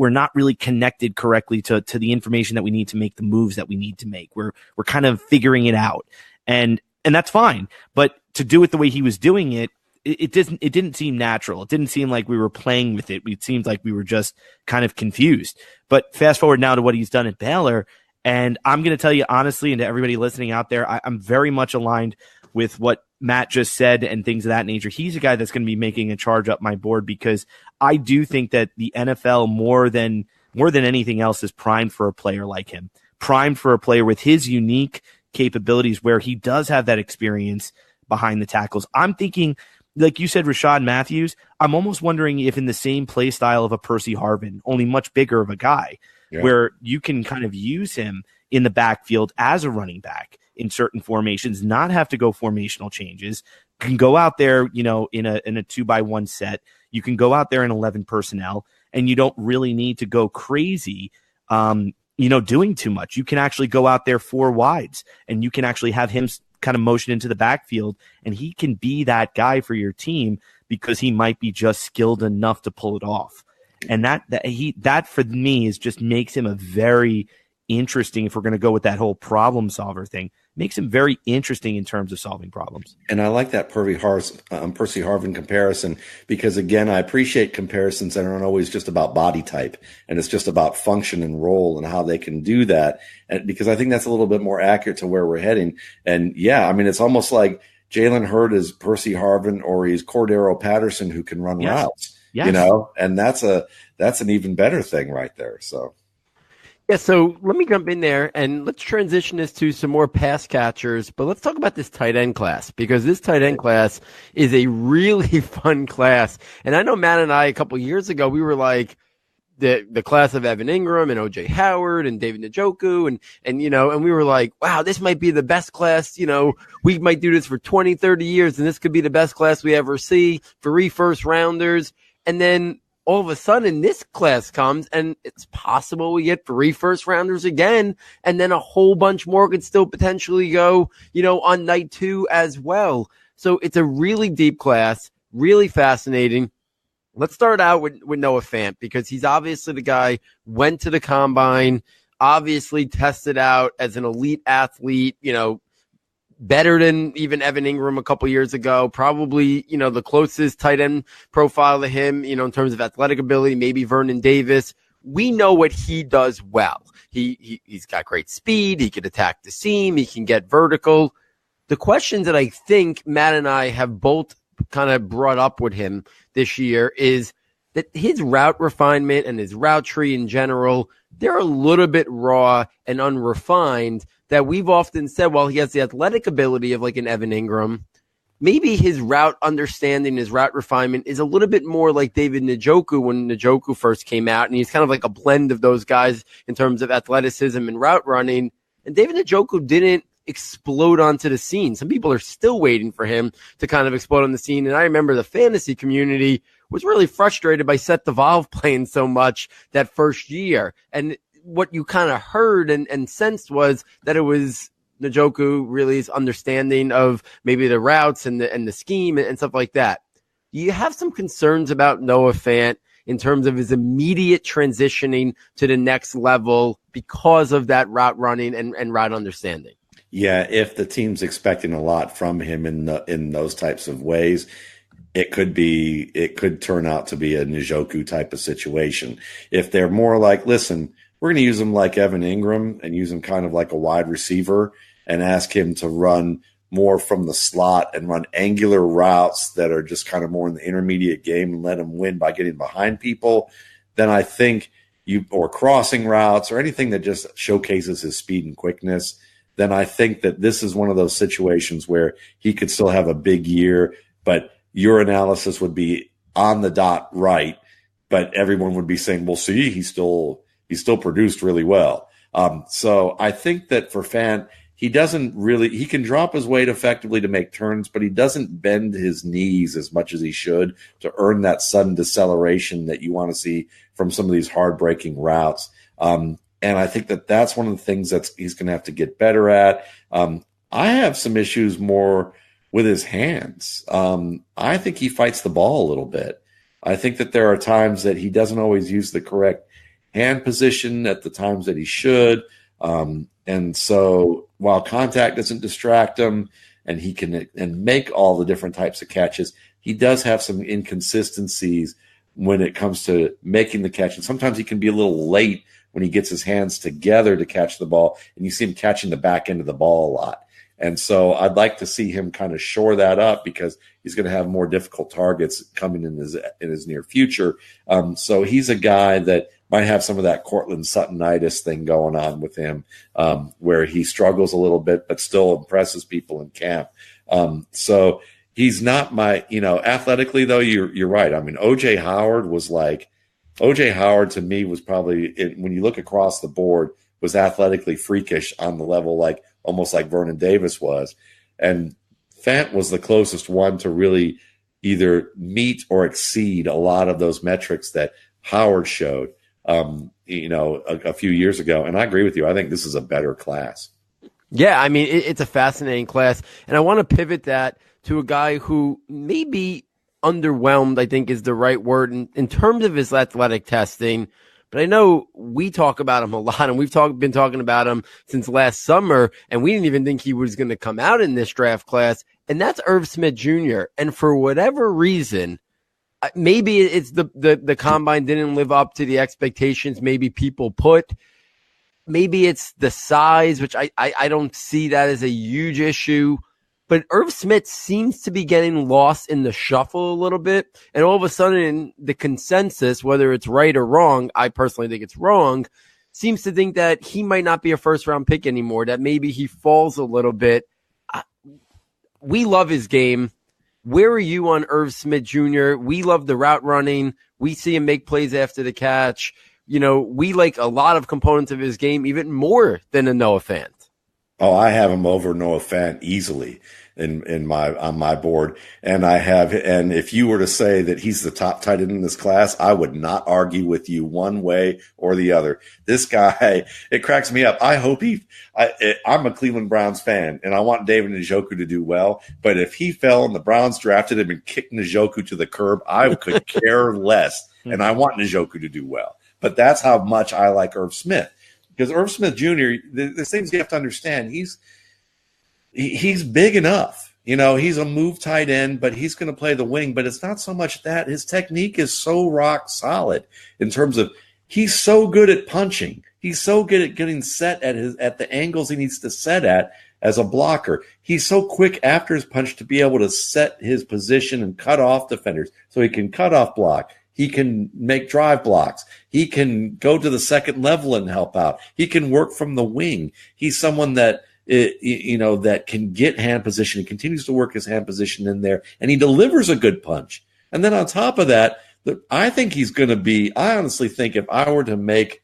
Speaker 4: not really connected correctly to the information that we need to make the moves that we need to make. We're kind of figuring it out. And that's fine. But to do it the way he was doing it, it didn't seem natural. It didn't seem like we were playing with it. It seemed like we were just kind of confused. But fast forward now to what he's done at Baylor, and I'm going to tell you honestly, and to everybody listening out there, I'm very much aligned with what Matt just said and things of that nature. He's a guy that's going to be making a charge up my board, because I do think that the NFL more than anything else is primed for a player like him, primed for a player with his unique capabilities where he does have that experience behind the tackles. I'm thinking, like you said, Rashad Matthews, I'm almost wondering if in the same play style of a Percy Harvin, only much bigger of a guy, where you can kind of use him in the backfield as a running back in certain formations, not have to go formational changes, can go out there, in a 2x1 set. You can go out there in 11 personnel, and you don't really need to go crazy, doing too much. You can actually go out there 4 wides, and you can actually have him kind of motion into the backfield, and he can be that guy for your team because he might be just skilled enough to pull it off. And that for me is just makes him a very interesting, if we're going to go with that whole problem solver thing, makes him very interesting in terms of solving problems.
Speaker 5: And I like that Percy Harvin comparison, because again, I appreciate comparisons that aren't always just about body type, and it's just about function and role and how they can do that. And because I think that's a little bit more accurate to where we're heading. And yeah, I mean, it's almost like Jalen Hurd is Percy Harvin, or he's Cordero Patterson who can run routes, and that's an even better thing right there. So.
Speaker 3: Yeah, so let me jump in there and let's transition this to some more pass catchers. But let's talk about this tight end class, because this tight end class is a really fun class. And I know Matt and I, a couple of years ago, we were like the class of Evan Ingram and OJ Howard and David Njoku. And we were like, wow, this might be the best class. We might do this for 20, 30 years, and this could be the best class we ever see. 3 first rounders. And then all of a sudden this class comes, and it's possible we get 3 first rounders again, and then a whole bunch more could still potentially go, on night 2 as well. So it's a really deep class, really fascinating. Let's start out with Noah Fant, because he's obviously the guy, went to the combine, obviously tested out as an elite athlete, better than even Evan Ingram a couple years ago, probably, the closest tight end profile to him, in terms of athletic ability, maybe Vernon Davis. We know what he does well. He's got great speed. He can attack the seam. He can get vertical. The questions that I think Matt and I have both kind of brought up with him this year is that his route refinement and his route tree in general, they're a little bit raw and unrefined, that we've often said, while he has the athletic ability of like an Evan Ingram, maybe his route understanding, his route refinement is a little bit more like David Njoku when Njoku first came out. And he's kind of like a blend of those guys in terms of athleticism and route running. And David Njoku didn't explode onto the scene. Some people are still waiting for him to kind of explode on the scene. And I remember the fantasy community was really frustrated by Seth DeValve playing so much that first year. And what you kind of heard and sensed was that it was Njoku really's understanding of maybe the routes and the scheme and stuff like that. Do you have some concerns about Noah Fant in terms of his immediate transitioning to the next level because of that route running and route understanding?
Speaker 5: Yeah, if the team's expecting a lot from him in those types of ways, it could turn out to be a Njoku type of situation. If they're more like, listen, we're going to use him like Evan Ingram and use him kind of like a wide receiver and ask him to run more from the slot and run angular routes that are just kind of more in the intermediate game and let him win by getting behind people, then I think or crossing routes or anything that just showcases his speed and quickness, then I think that this is one of those situations where he could still have a big year, but your analysis would be on the dot right, but everyone would be saying, well, see, he still produced really well. So I think that for Fant, he can drop his weight effectively to make turns, but he doesn't bend his knees as much as he should to earn that sudden deceleration that you want to see from some of these hard-breaking routes. And I think that that's one of the things that he's going to have to get better at. I have some issues more with his hands. I think he fights the ball a little bit. I think that there are times that he doesn't always use the correct hand position at the times that he should. And so while contact doesn't distract him and he can and make all the different types of catches, he does have some inconsistencies when it comes to making the catch. And sometimes he can be a little late when he gets his hands together to catch the ball, and you see him catching the back end of the ball a lot. And so I'd like to see him kind of shore that up because he's going to have more difficult targets coming in his near future. So he's a guy that might have some of that Cortland Suttonitis thing going on with him, where he struggles a little bit but still impresses people in camp. So he's not my, athletically though, you're right. I mean, O.J. Howard to me was probably, when you look across the board, was athletically freakish on the level almost like Vernon Davis was. And Fant was the closest one to really either meet or exceed a lot of those metrics that Howard showed, a few years ago. And I agree with you. I think this is a better class.
Speaker 3: Yeah, I mean, it's a fascinating class. And I want to pivot that to a guy who maybe underwhelmed, I think is the right word in terms of his athletic testing. But I know we talk about him a lot, and we've been talking about him since last summer, and we didn't even think he was going to come out in this draft class, and that's Irv Smith Jr. And for whatever reason, maybe it's the combine didn't live up to the expectations maybe people put. Maybe it's the size, which I don't see that as a huge issue. But Irv Smith seems to be getting lost in the shuffle a little bit. And all of a sudden, the consensus, whether it's right or wrong, I personally think it's wrong, seems to think that he might not be a first-round pick anymore, that maybe he falls a little bit. We love his game. Where are you on Irv Smith Jr.? We love the route running. We see him make plays after the catch. We like a lot of components of his game, even more than a Noah Fant.
Speaker 5: Oh, I have him over Noah Fant easily on my board. And if you were to say that he's the top tight end in this class, I would not argue with you one way or the other. This guy, it cracks me up. I hope I'm a Cleveland Browns fan and I want David Njoku to do well. But if he fell and the Browns drafted him and kicked Njoku to the curb, I could care less. And I want Njoku to do well. But that's how much I like Irv Smith. Because Irv Smith Jr., the things you have to understand, he's big enough. He's a move tight end, but he's going to play the wing. But it's not so much that. His technique is so rock solid in terms of he's so good at punching. He's so good at getting set at the angles he needs to set at as a blocker. He's so quick after his punch to be able to set his position and cut off defenders so he can cut off block. He can make drive blocks. He can go to the second level and help out. He can work from the wing. He's someone that, that can get hand position. He continues to work his hand position in there, and he delivers a good punch. And then on top of that, I think he's going to be – I honestly think if I were to make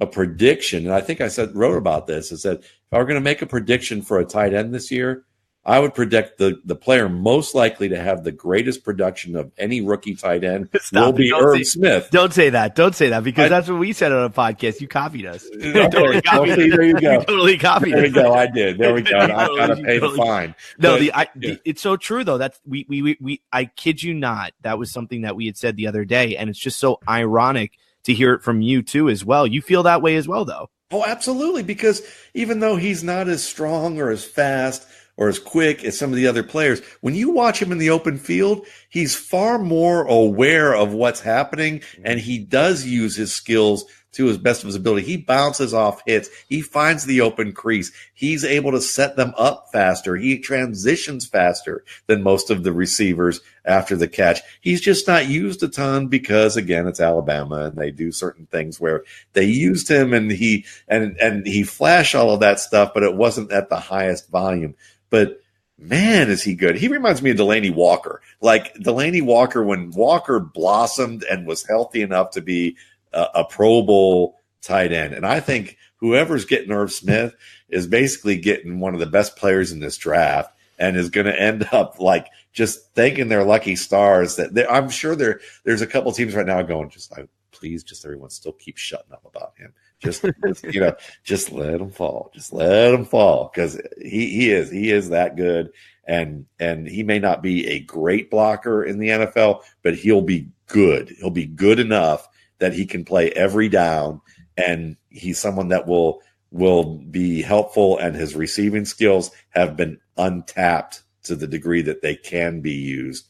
Speaker 5: a prediction, and I think I wrote about this, is that if I were going to make a prediction for a tight end this year, I would predict the player most likely to have the greatest production of any rookie tight end will be Irv Smith.
Speaker 4: Don't say that. Don't say that because that's what we said on a podcast. You copied us.
Speaker 5: Totally copied us. There you go.
Speaker 4: You totally copied us.
Speaker 5: There we go. I did. There we go. I got to pay the fine.
Speaker 4: No, it's so true though. That's we. I kid you not. That was something that we had said the other day, and it's just so ironic to hear it from you too as well. You feel that way as well, though.
Speaker 5: Oh, absolutely. Because even though he's not as strong or as fast or as quick as some of the other players, when you watch him in the open field, he's far more aware of what's happening, and he does use his skills to his best of his ability. He bounces off hits. He finds the open crease. He's able to set them up faster. He transitions faster than most of the receivers after the catch. He's just not used a ton because, again, it's Alabama, and they do certain things where they used him, and he flashed all of that stuff, but it wasn't at the highest volume. But man, is he good. He reminds me of Delaney Walker. Like Delaney Walker, when Walker blossomed and was healthy enough to be a Pro Bowl tight end. And I think whoever's getting Irv Smith is basically getting one of the best players in this draft and is going to end up like just thanking their lucky stars that I'm sure there's a couple teams right now going just like, please, just everyone still keep shutting up about him. Just just let him fall. Just let him fall, because he is that good. And he may not be a great blocker in the NFL, but he'll be good. He'll be good enough that he can play every down, and he's someone that will be helpful, and his receiving skills have been untapped to the degree that they can be used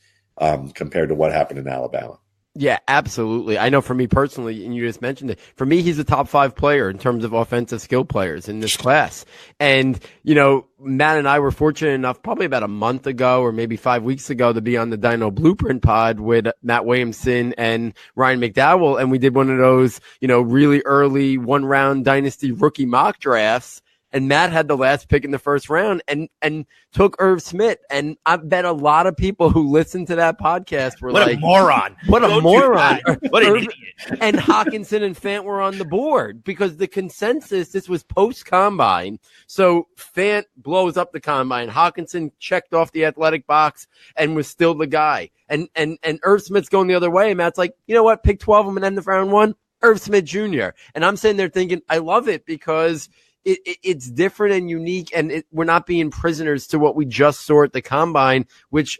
Speaker 5: compared to what happened in Alabama.
Speaker 3: Yeah, absolutely. I know for me personally, and you just mentioned it, for me, he's a top 5 player in terms of offensive skill players in this class. And, Matt and I were fortunate enough probably about a month ago or maybe 5 weeks ago to be on the Dino Blueprint pod with Matt Williamson and Ryan McDowell. And we did one of those, really early 1-round dynasty rookie mock drafts. And Matt had the last pick in the first round and took Irv Smith. And I bet a lot of people who listened to that podcast were
Speaker 4: what a moron.
Speaker 3: What a moron.
Speaker 4: What an idiot.
Speaker 3: And Hockenson and Fant were on the board because the consensus, this was post-combine. So Fant blows up the combine. Hockenson checked off the athletic box and was still the guy. And Irv Smith's going the other way. And Matt's like, you know what? Pick 12 of them and end of round 1. Irv Smith Jr. And I'm sitting there thinking, I love it because it's different and unique, and we're not being prisoners to what we just saw at the combine, which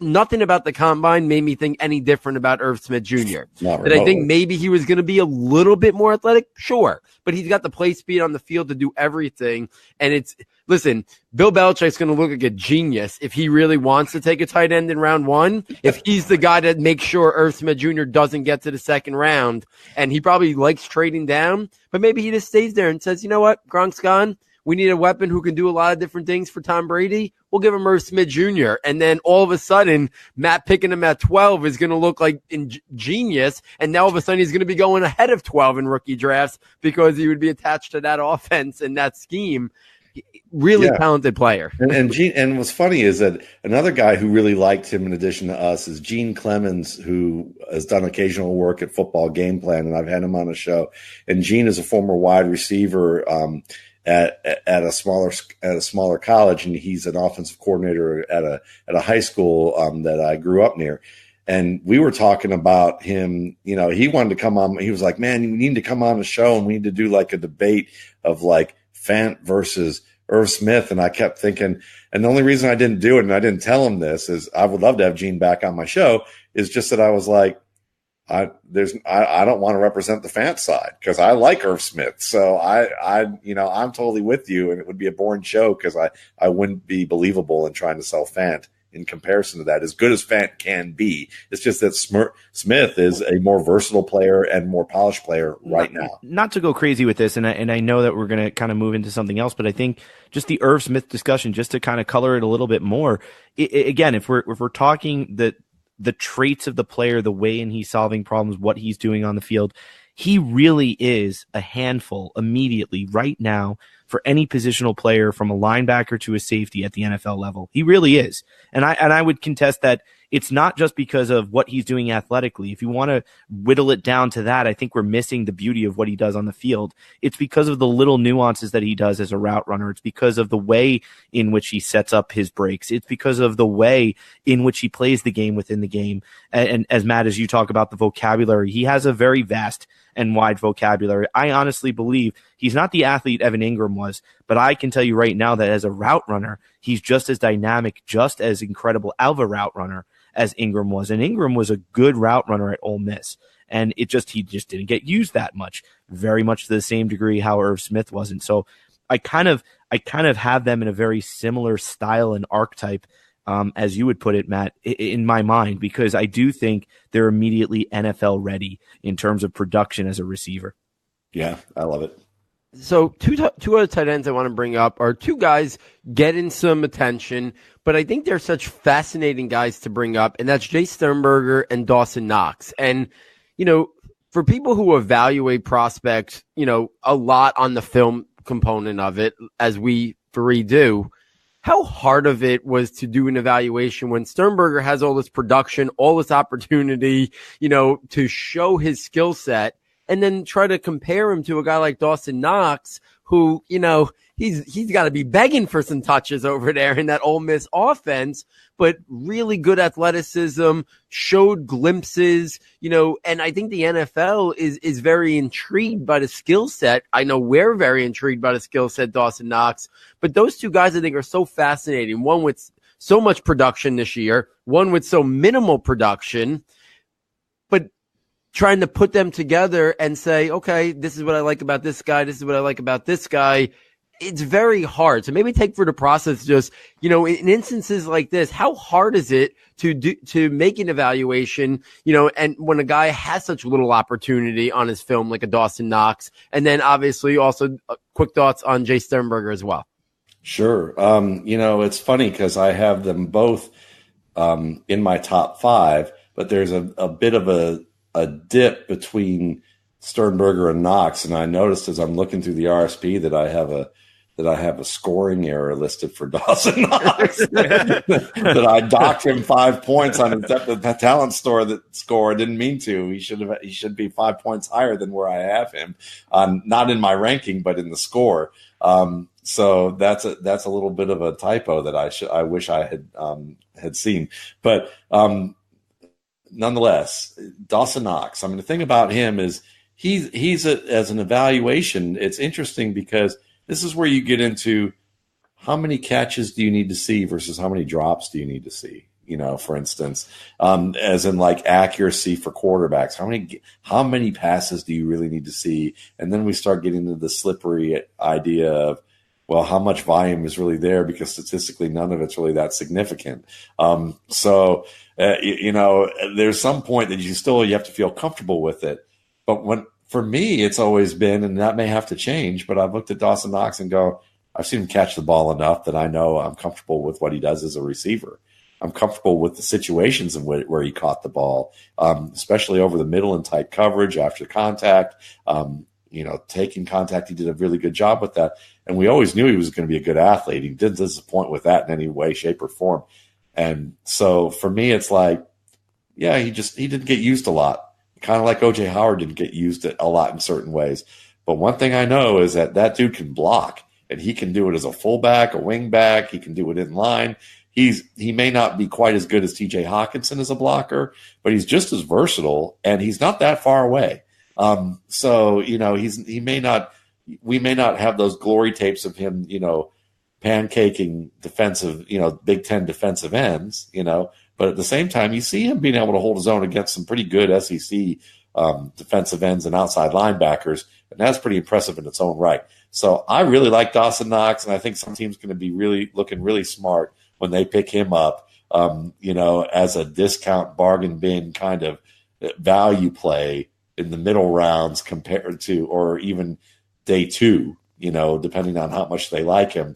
Speaker 3: nothing about the combine made me think any different about Irv Smith Jr. Did I think maybe he was going to be a little bit more athletic? Sure. But he's got the play speed on the field to do everything. And listen, Bill Belichick's going to look like a genius if he really wants to take a tight end in round 1. If he's the guy that makes sure Irv Smith Jr. doesn't get to the second round, and he probably likes trading down, but maybe he just stays there and says, you know what, Gronk's gone. We need a weapon who can do a lot of different things for Tom Brady. We'll give him Irv Smith Jr. And then all of a sudden, Matt picking him at 12 is going to look like genius. And now all of a sudden, he's going to be going ahead of 12 in rookie drafts because he would be attached to that offense and that scheme. Really talented player.
Speaker 5: And what's funny is that another guy who really liked him in addition to us is Gene Clemens, who has done occasional work at Football Game Plan, and I've had him on the show. And Gene is a former wide receiver at a smaller college, and he's an offensive coordinator at a high school that I grew up near. And we were talking about him, he wanted to come on. He was like, man, you need to come on the show, and we need to do like a debate of like Fant versus Irv Smith. And I kept thinking, and the only reason I didn't do it, and I didn't tell him this, is I would love to have Gene back on my show, is just that I was like, I don't want to represent the Fant side because I like Irv Smith. So I'm totally with you, and it would be a boring show because I wouldn't be believable in trying to sell Fant in comparison to that. As good as Fant can be, it's just that Smith is a more versatile player and more polished player right now.
Speaker 4: Not to go crazy with this, and I know that we're going to kind of move into something else, but I think just the Irv Smith discussion, just to kind of color it a little bit more, again, if we're talking the traits of the player, the way in he's solving problems, what he's doing on the field, he really is a handful immediately right now for any positional player from a linebacker to a safety at the NFL level. He really is. And I would contest that it's not just because of what he's doing athletically. If you want to whittle it down to that, I think we're missing the beauty of what he does on the field. It's because of the little nuances that he does as a route runner. It's because of the way in which he sets up his breaks. It's because of the way in which he plays the game within the game. And as Matt, as you talk about the vocabulary, he has a very vast and wide vocabulary. I honestly believe he's not the athlete Evan Ingram was, but I can tell you right now that as a route runner, he's just as dynamic, just as incredible of a route runner as Ingram was. And Ingram was a good route runner at Ole Miss. And he just didn't get used that much, very much to the same degree how Irv Smith wasn't. So I kind of have them in a very similar style and archetype, as you would put it, Matt, in my mind, because I do think they're immediately NFL ready in terms of production as a receiver.
Speaker 5: Yeah, I love it.
Speaker 3: So two other tight ends I want to bring up are two guys getting some attention, but I think they're such fascinating guys to bring up, and that's Jace Sternberger and Dawson Knox. And, for people who evaluate prospects, a lot on the film component of it, as we three do, how hard of it was to do an evaluation when Sternberger has all this production, all this opportunity, to show his skill set, and then try to compare him to a guy like Dawson Knox, who, he's got to be begging for some touches over there in that Ole Miss offense, but really good athleticism, showed glimpses, and I think the NFL is very intrigued by the skill set. I know we're very intrigued by the skill set, Dawson Knox, but those two guys I think are so fascinating. One with so much production this year, one with so minimal production, but trying to put them together and say, okay, this is what I like about this guy. This is what I like about this guy. It's very hard. So maybe take for the process, just, in instances like this, how hard is it to make an evaluation, and when a guy has such little opportunity on his film, like a Dawson Knox, and then obviously also quick thoughts on Jace Sternberger as well.
Speaker 5: Sure. It's funny because I have them both in my top 5, but there's a bit of a dip between Sternberger and Knox, and I noticed as I'm looking through the RSP that I have a scoring error listed for Dawson Knox. that I docked him 5 points on the talent score. I didn't mean to. He should be 5 points higher than where I have him, not in my ranking, but in the score. So that's a little bit of a typo that I wish I had seen, but nonetheless, Dawson Knox. I mean, the thing about him is as an evaluation, it's interesting because this is where you get into how many catches do you need to see versus how many drops do you need to see. For instance, as in like accuracy for quarterbacks, how many passes do you really need to see? And then we start getting into the slippery idea of, well, how much volume is really there, because statistically none of it's really that significant. There's some point that you have to feel comfortable with it. But for me, it's always been, and that may have to change, but I've looked at Dawson Knox and go, I've seen him catch the ball enough that I know I'm comfortable with what he does as a receiver. I'm comfortable with the situations in where he caught the ball, especially over the middle and tight coverage after contact. Taking contact, he did a really good job with that. And we always knew he was going to be a good athlete. He didn't disappoint with that in any way, shape, or form. And so for me, it's like, yeah, he didn't get used a lot. Kind of like O.J. Howard didn't get used a lot in certain ways. But one thing I know is that dude can block, and he can do it as a fullback, a wingback. He can do it in line. He may not be quite as good as T.J. Hawkinson as a blocker, but he's just as versatile, and he's not that far away. We may not have those glory tapes of him, pancaking defensive, Big Ten defensive ends, but at the same time, you see him being able to hold his own against some pretty good SEC defensive ends and outside linebackers, and that's pretty impressive in its own right. So I really like Dawson Knox, and I think some team's going to be looking really smart when they pick him up, as a discount bargain bin kind of value play in the middle rounds compared to, or even day 2, depending on how much they like him,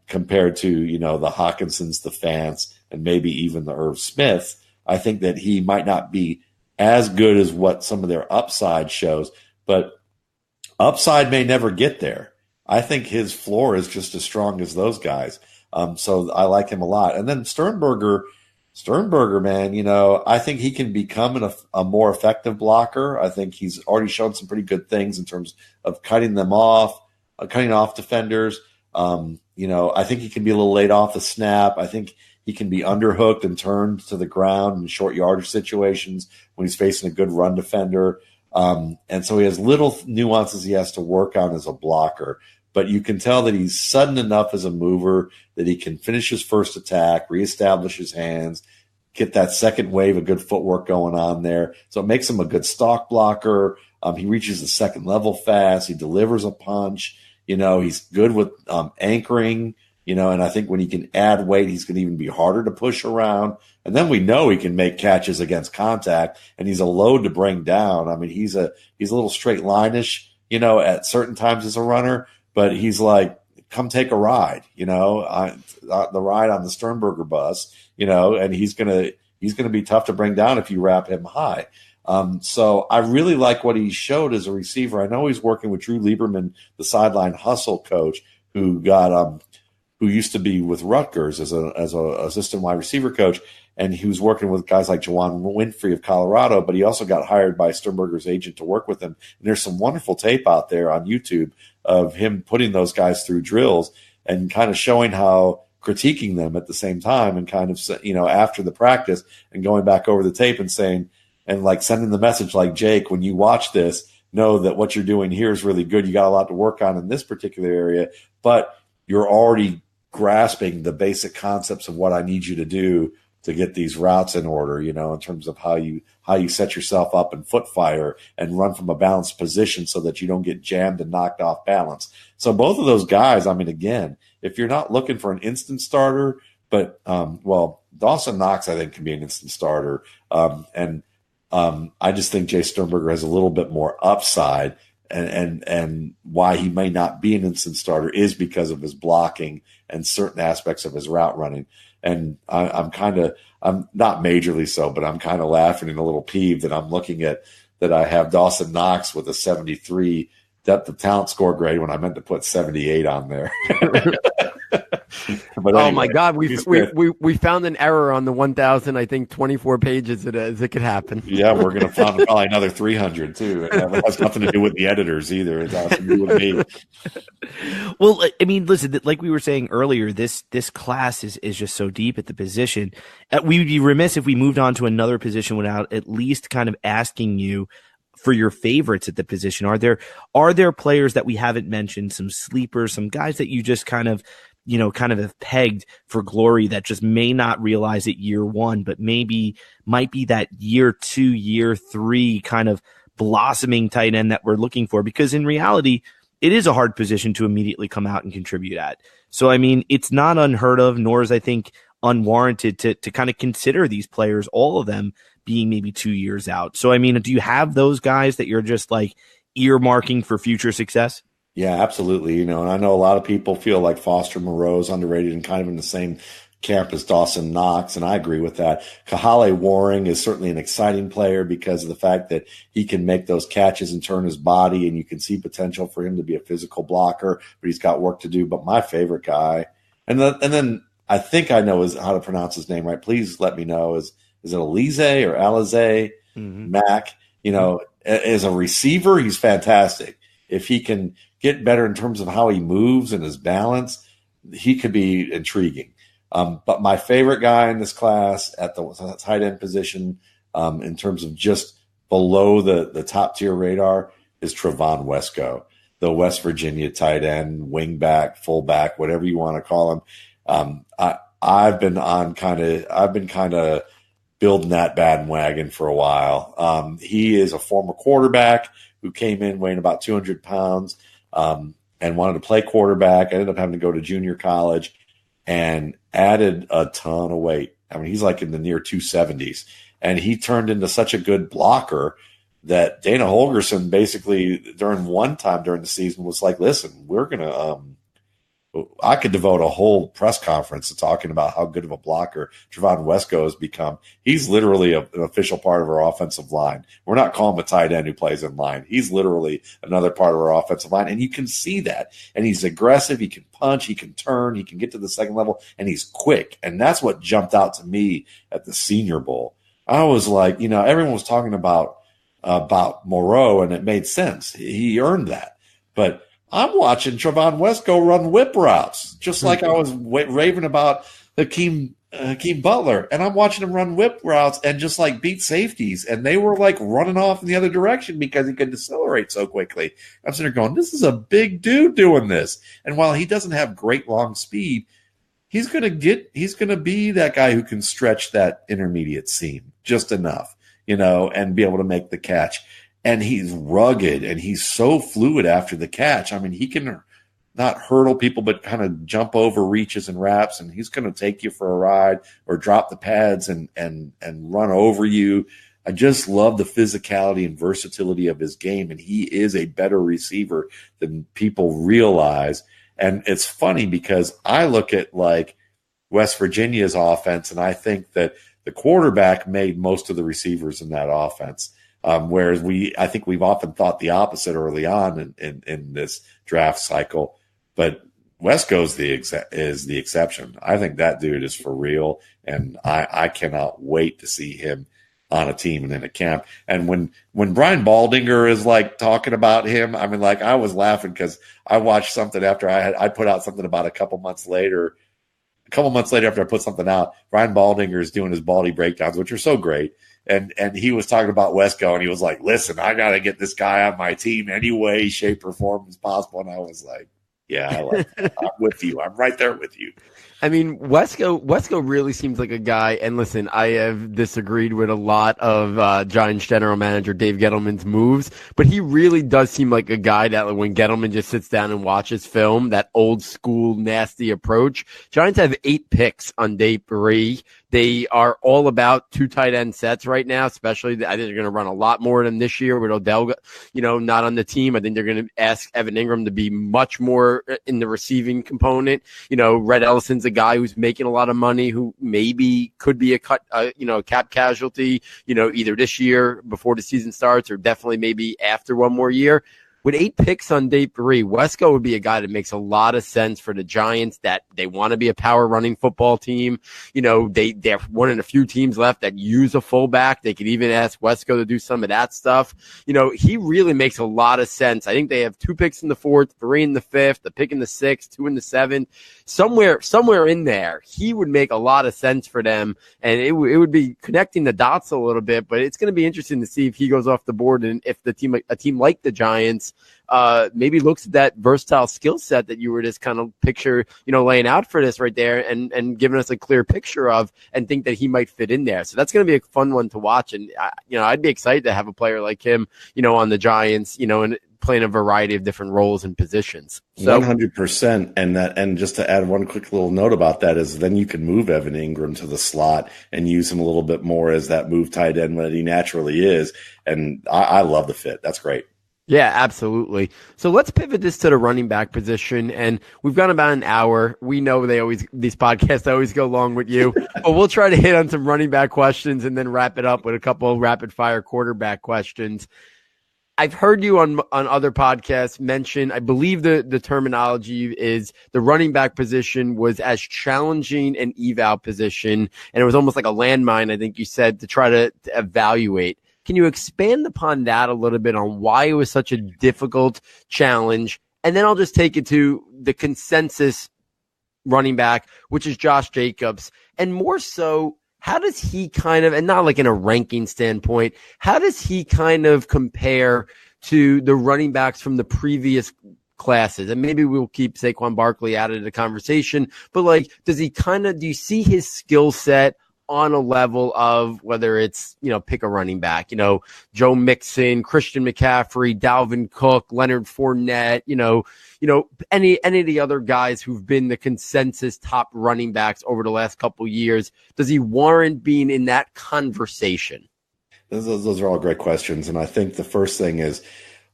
Speaker 5: compared to, the Hawkinsons, the Fants, and maybe even the Irv Smith. I think that he might not be as good as what some of their upside shows, but upside may never get there. I think his floor is just as strong as those guys. So I like him a lot. And then Sternberger, man, I think he can become a more effective blocker. I think he's already shown some pretty good things in terms of cutting off defenders. I think he can be a little late off the snap. I think he can be underhooked and turned to the ground in short yardage situations when he's facing a good run defender. And so he has little nuances he has to work on as a blocker. But you can tell that he's sudden enough as a mover that he can finish his first attack, reestablish his hands, get that second wave of good footwork going on there. So it makes him a good stock blocker. He reaches the second level fast. He delivers a punch. He's good with anchoring, and I think when he can add weight, he's going to even be harder to push around. And then we know he can make catches against contact, and he's a load to bring down. I mean, he's a little straight line-ish, at certain times as a runner, but he's like, come take a ride, the ride on the Sternberger bus, and he's going to be tough to bring down if you wrap him high. So I really like what he showed as a receiver. I know he's working with Drew Lieberman, the sideline hustle coach, who got who used to be with Rutgers as a assistant wide receiver coach, and he was working with guys like Juwan Winfrey of Colorado, but he also got hired by Sternberger's agent to work with him. And there's some wonderful tape out there on YouTube of him putting those guys through drills and kind of showing how critiquing them at the same time, and kind of, after the practice and going back over the tape and saying, and like sending the message like, Jake, when you watch this, know that what you're doing here is really good. You got a lot to work on in this particular area, but you're already grasping the basic concepts of what I need you to do to get these routes in order, in terms of how you set yourself up and foot fire and run from a balanced position so that you don't get jammed and knocked off balance. So both of those guys, again, if you're not looking for an instant starter, but Dawson Knox, I think, can be an instant starter. I just think Jace Sternberger has a little bit more upside, and why he may not be an instant starter is because of his blocking and certain aspects of his route running. And I'm not majorly so, but I'm kind of laughing and a little peeved that I'm looking at that I have Dawson Knox with a 73 depth of talent score grade when I meant to put 78 on there. But anyway,
Speaker 3: oh my God, we found an error on the 1,024 pages it is. It could happen.
Speaker 5: Yeah, we're going to find probably another 300 too. It has nothing to do with the editors either. It has to do with me.
Speaker 4: Well, listen, like we were saying earlier, this class is just so deep at the position. We would be remiss if we moved on to another position without at least kind of asking you for your favorites at the position. Are there players that we haven't mentioned, some sleepers, some guys that you just kind of have pegged for glory that just may not realize it year one, but maybe might be that year 2, year 3 kind of blossoming tight end that we're looking for? Because in reality, it is a hard position to immediately come out and contribute at. So, it's not unheard of, nor is I think unwarranted to kind of consider these players, all of them being maybe 2 years out. So, do you have those guys that you're just like earmarking for future success?
Speaker 5: Yeah, absolutely. And I know a lot of people feel like Foster Moreau is underrated and kind of in the same camp as Dawson Knox, and I agree with that. Kahale Warring is certainly an exciting player because of the fact that he can make those catches and turn his body, and you can see potential for him to be a physical blocker, but he's got work to do. But my favorite guy, and then I think I know how to pronounce his name right. Please let me know. Is it Alize or Alize Mack? As a receiver, he's fantastic. If he can get better in terms of how he moves and his balance, he could be intriguing. But my favorite guy in this class at the tight end position, in terms of just below the top tier radar, is Trevon Wesco, the West Virginia tight end, wingback, fullback, whatever you want to call him. I've been kind of building that bandwagon for a while. He is a former quarterback who came in weighing about 200 pounds and wanted to play quarterback. I ended up having to go to junior college and added a ton of weight. He's like in the near 270s. And he turned into such a good blocker that Dana Holgorsen basically during the season was like, listen, we're going to I could devote a whole press conference to talking about how good of a blocker Trevon Wesco has become. He's literally an official part of our offensive line. We're not calling him a tight end who plays in line. He's literally another part of our offensive line, and you can see that. And he's aggressive. He can punch. He can turn. He can get to the second level, and he's quick. And that's what jumped out to me at the Senior Bowl. I was like, everyone was talking about Moreau, and it made sense. He earned that. But I'm watching Trevon Wesco run whip routes, just like I was raving about Hakeem Butler. And I'm watching him run whip routes and just like beat safeties. And they were like running off in the other direction because he could decelerate so quickly. I'm sitting there going, this is a big dude doing this. And while he doesn't have great long speed, he's going to be that guy who can stretch that intermediate seam just enough, and be able to make the catch. And he's rugged, and he's so fluid after the catch. He can not hurdle people, but kind of jump over reaches and wraps, and he's going to take you for a ride or drop the pads and run over you. I just love the physicality and versatility of his game, and he is a better receiver than people realize. And it's funny because I look at like West Virginia's offense, and I think that the quarterback made most of the receivers in that offense. Whereas I think we've often thought the opposite early on in this draft cycle. But Wesco's is the exception. I think that dude is for real, and I cannot wait to see him on a team and in a camp. And when Brian Baldinger is like talking about him, I mean, like I was laughing because I watched something after I put out something about a couple months later after I put something out. Brian Baldinger is doing his Baldy breakdowns, which are so great. And he was talking about Wesco, and he was like, listen, I got to get this guy on my team any way, shape, or form as possible. And I was like, yeah, I like that. I'm with you. I'm right there with you.
Speaker 3: I mean, Wesco really seems like a guy, and listen, I have disagreed with a lot of Giants general manager Dave Gettleman's moves, but he really does seem like a guy that when Gettleman just sits down and watches film, that old school nasty approach. Giants have 8 picks on day 3. They are all about 2 tight end sets right now, especially I think they're going to run a lot more than this year with Odell, not on the team. I think they're going to ask Evan Ingram to be much more in the receiving component. Red Ellison's a guy who's making a lot of money, who maybe could be a cap casualty, either this year before the season starts or definitely maybe after one more year. With 8 picks on day 3, Wesco would be a guy that makes a lot of sense for the Giants, that they want to be a power running football team. They're one of the few teams left that use a fullback. They could even ask Wesco to do some of that stuff. He really makes a lot of sense. I think they have 2 picks in the 4th, 3 in the 5th, a pick in the 6th, 2 in the 7th. Somewhere in there, he would make a lot of sense for them. And it would be connecting the dots a little bit, but it's going to be interesting to see if he goes off the board and if a team like the Giants maybe looks at that versatile skill set that you were just kind of picture, laying out for this right there and giving us a clear picture of, and think that he might fit in there. So that's going to be a fun one to watch. And, I'd be excited to have a player like him, on the Giants, and playing a variety of different roles and positions. So
Speaker 5: 100%. And just to add one quick little note about that is then you can move Evan Ingram to the slot and use him a little bit more as that move tight end when he naturally is. And I love the fit. That's great.
Speaker 3: Yeah, absolutely. So let's pivot this to the running back position, and we've gone about an hour. We know these podcasts always go long with you, but we'll try to hit on some running back questions and then wrap it up with a couple of rapid fire quarterback questions. I've heard you on other podcasts mention, I believe the terminology is the running back position was as challenging an eval position, and it was almost like a landmine, I think you said, to try to evaluate. Can you expand upon that a little bit on why it was such a difficult challenge? And then I'll just take it to the consensus running back, which is Josh Jacobs. And more so, how does he kind of, and not like in a ranking standpoint, how does he kind of compare to the running backs from the previous classes? And maybe we'll keep Saquon Barkley out of the conversation, but do you see his skill set on a level of whether it's, pick a running back, Joe Mixon, Christian McCaffrey, Dalvin Cook, Leonard Fournette, any of the other guys who've been the consensus top running backs over the last couple of years? Does he warrant being in that conversation?
Speaker 5: Those are all great questions. And I think the first thing is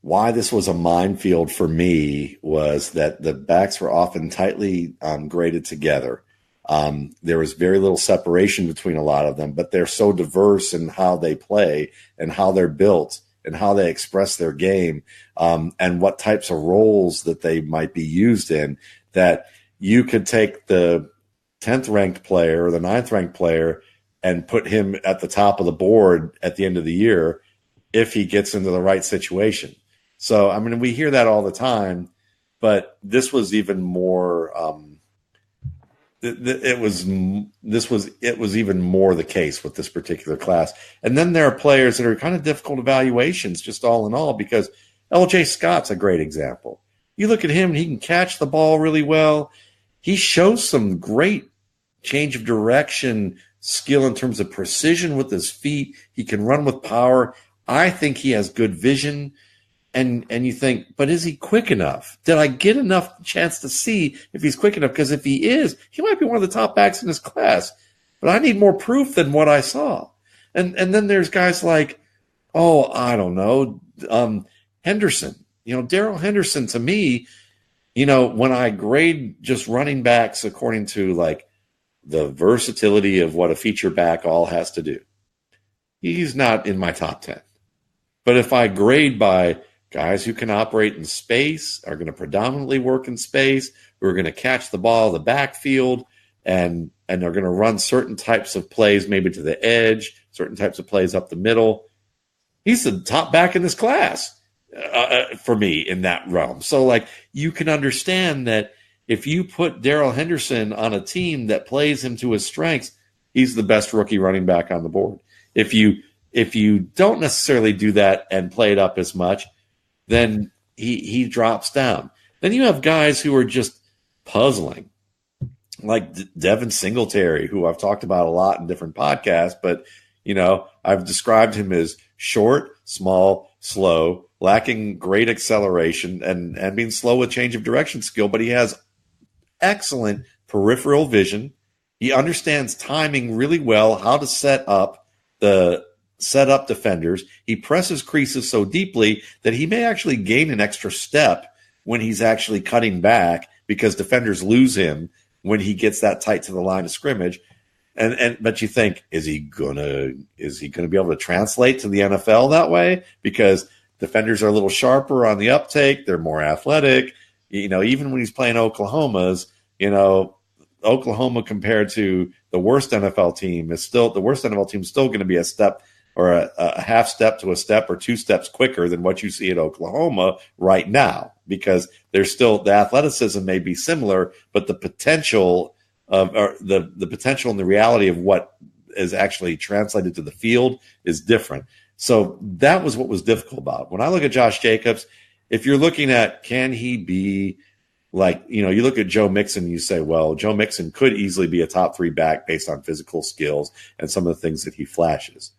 Speaker 5: why this was a minefield for me was that the backs were often tightly graded together. There was very little separation between a lot of them, but they're so diverse in how they play and how they're built and how they express their game, and what types of roles that they might be used in, that you could take the 10th ranked player or the 9th ranked player and put him at the top of the board at the end of the year if he gets into the right situation. So, I mean, we hear that all the time, but this was even more, it was even more the case with this particular class. And then there are players that are kind of difficult evaluations, just all in all, because LJ Scott's a great example. You look at him and he can catch the ball really well. He shows some great change of direction skill in terms of precision with his feet. He can run with power. I think he has good vision. And you think, but is he quick enough? Did I get enough chance to see if he's quick enough? Because if he is, he might be one of the top backs in his class. But I need more proof than what I saw. And then there's guys like, I don't know, Henderson. Darrell Henderson, to me, when I grade just running backs according to like the versatility of what a feature back all has to do, he's not in my top 10. But if I grade by guys who can operate in space, are going to predominantly work in space, who are going to catch the ball in the backfield, and are going to run certain types of plays, maybe to the edge, certain types of plays up the middle. He's the top back in this class for me in that realm. So, like, you can understand that if you put Darrell Henderson on a team that plays him to his strengths, he's the best rookie running back on the board. If you don't necessarily do that and play it up as much, then he drops down. Then you have guys who are just puzzling, like Devin Singletary, who I've talked about a lot in different podcasts, but I've described him as short, small, slow, lacking great acceleration, and being slow with change of direction skill, but he has excellent peripheral vision. He understands timing really well, how to set up defenders. He presses creases so deeply that he may actually gain an extra step when he's actually cutting back, because defenders lose him when he gets that tight to the line of scrimmage. But you think, is he gonna be able to translate to the NFL that way? Because defenders are a little sharper on the uptake, they're more athletic. Even when he's playing Oklahoma compared to the worst NFL team is still going to be a step or a half step to a step or 2 steps quicker than what you see at Oklahoma right now, because there's still, the athleticism may be similar, but the potential the potential and the reality of what is actually translated to the field is different. So that was what was difficult about it. When I look at Josh Jacobs, if you're looking at, can he be like, you look at Joe Mixon, you say, well, Joe Mixon could easily be a top 3 back based on physical skills and some of the things that he flashes.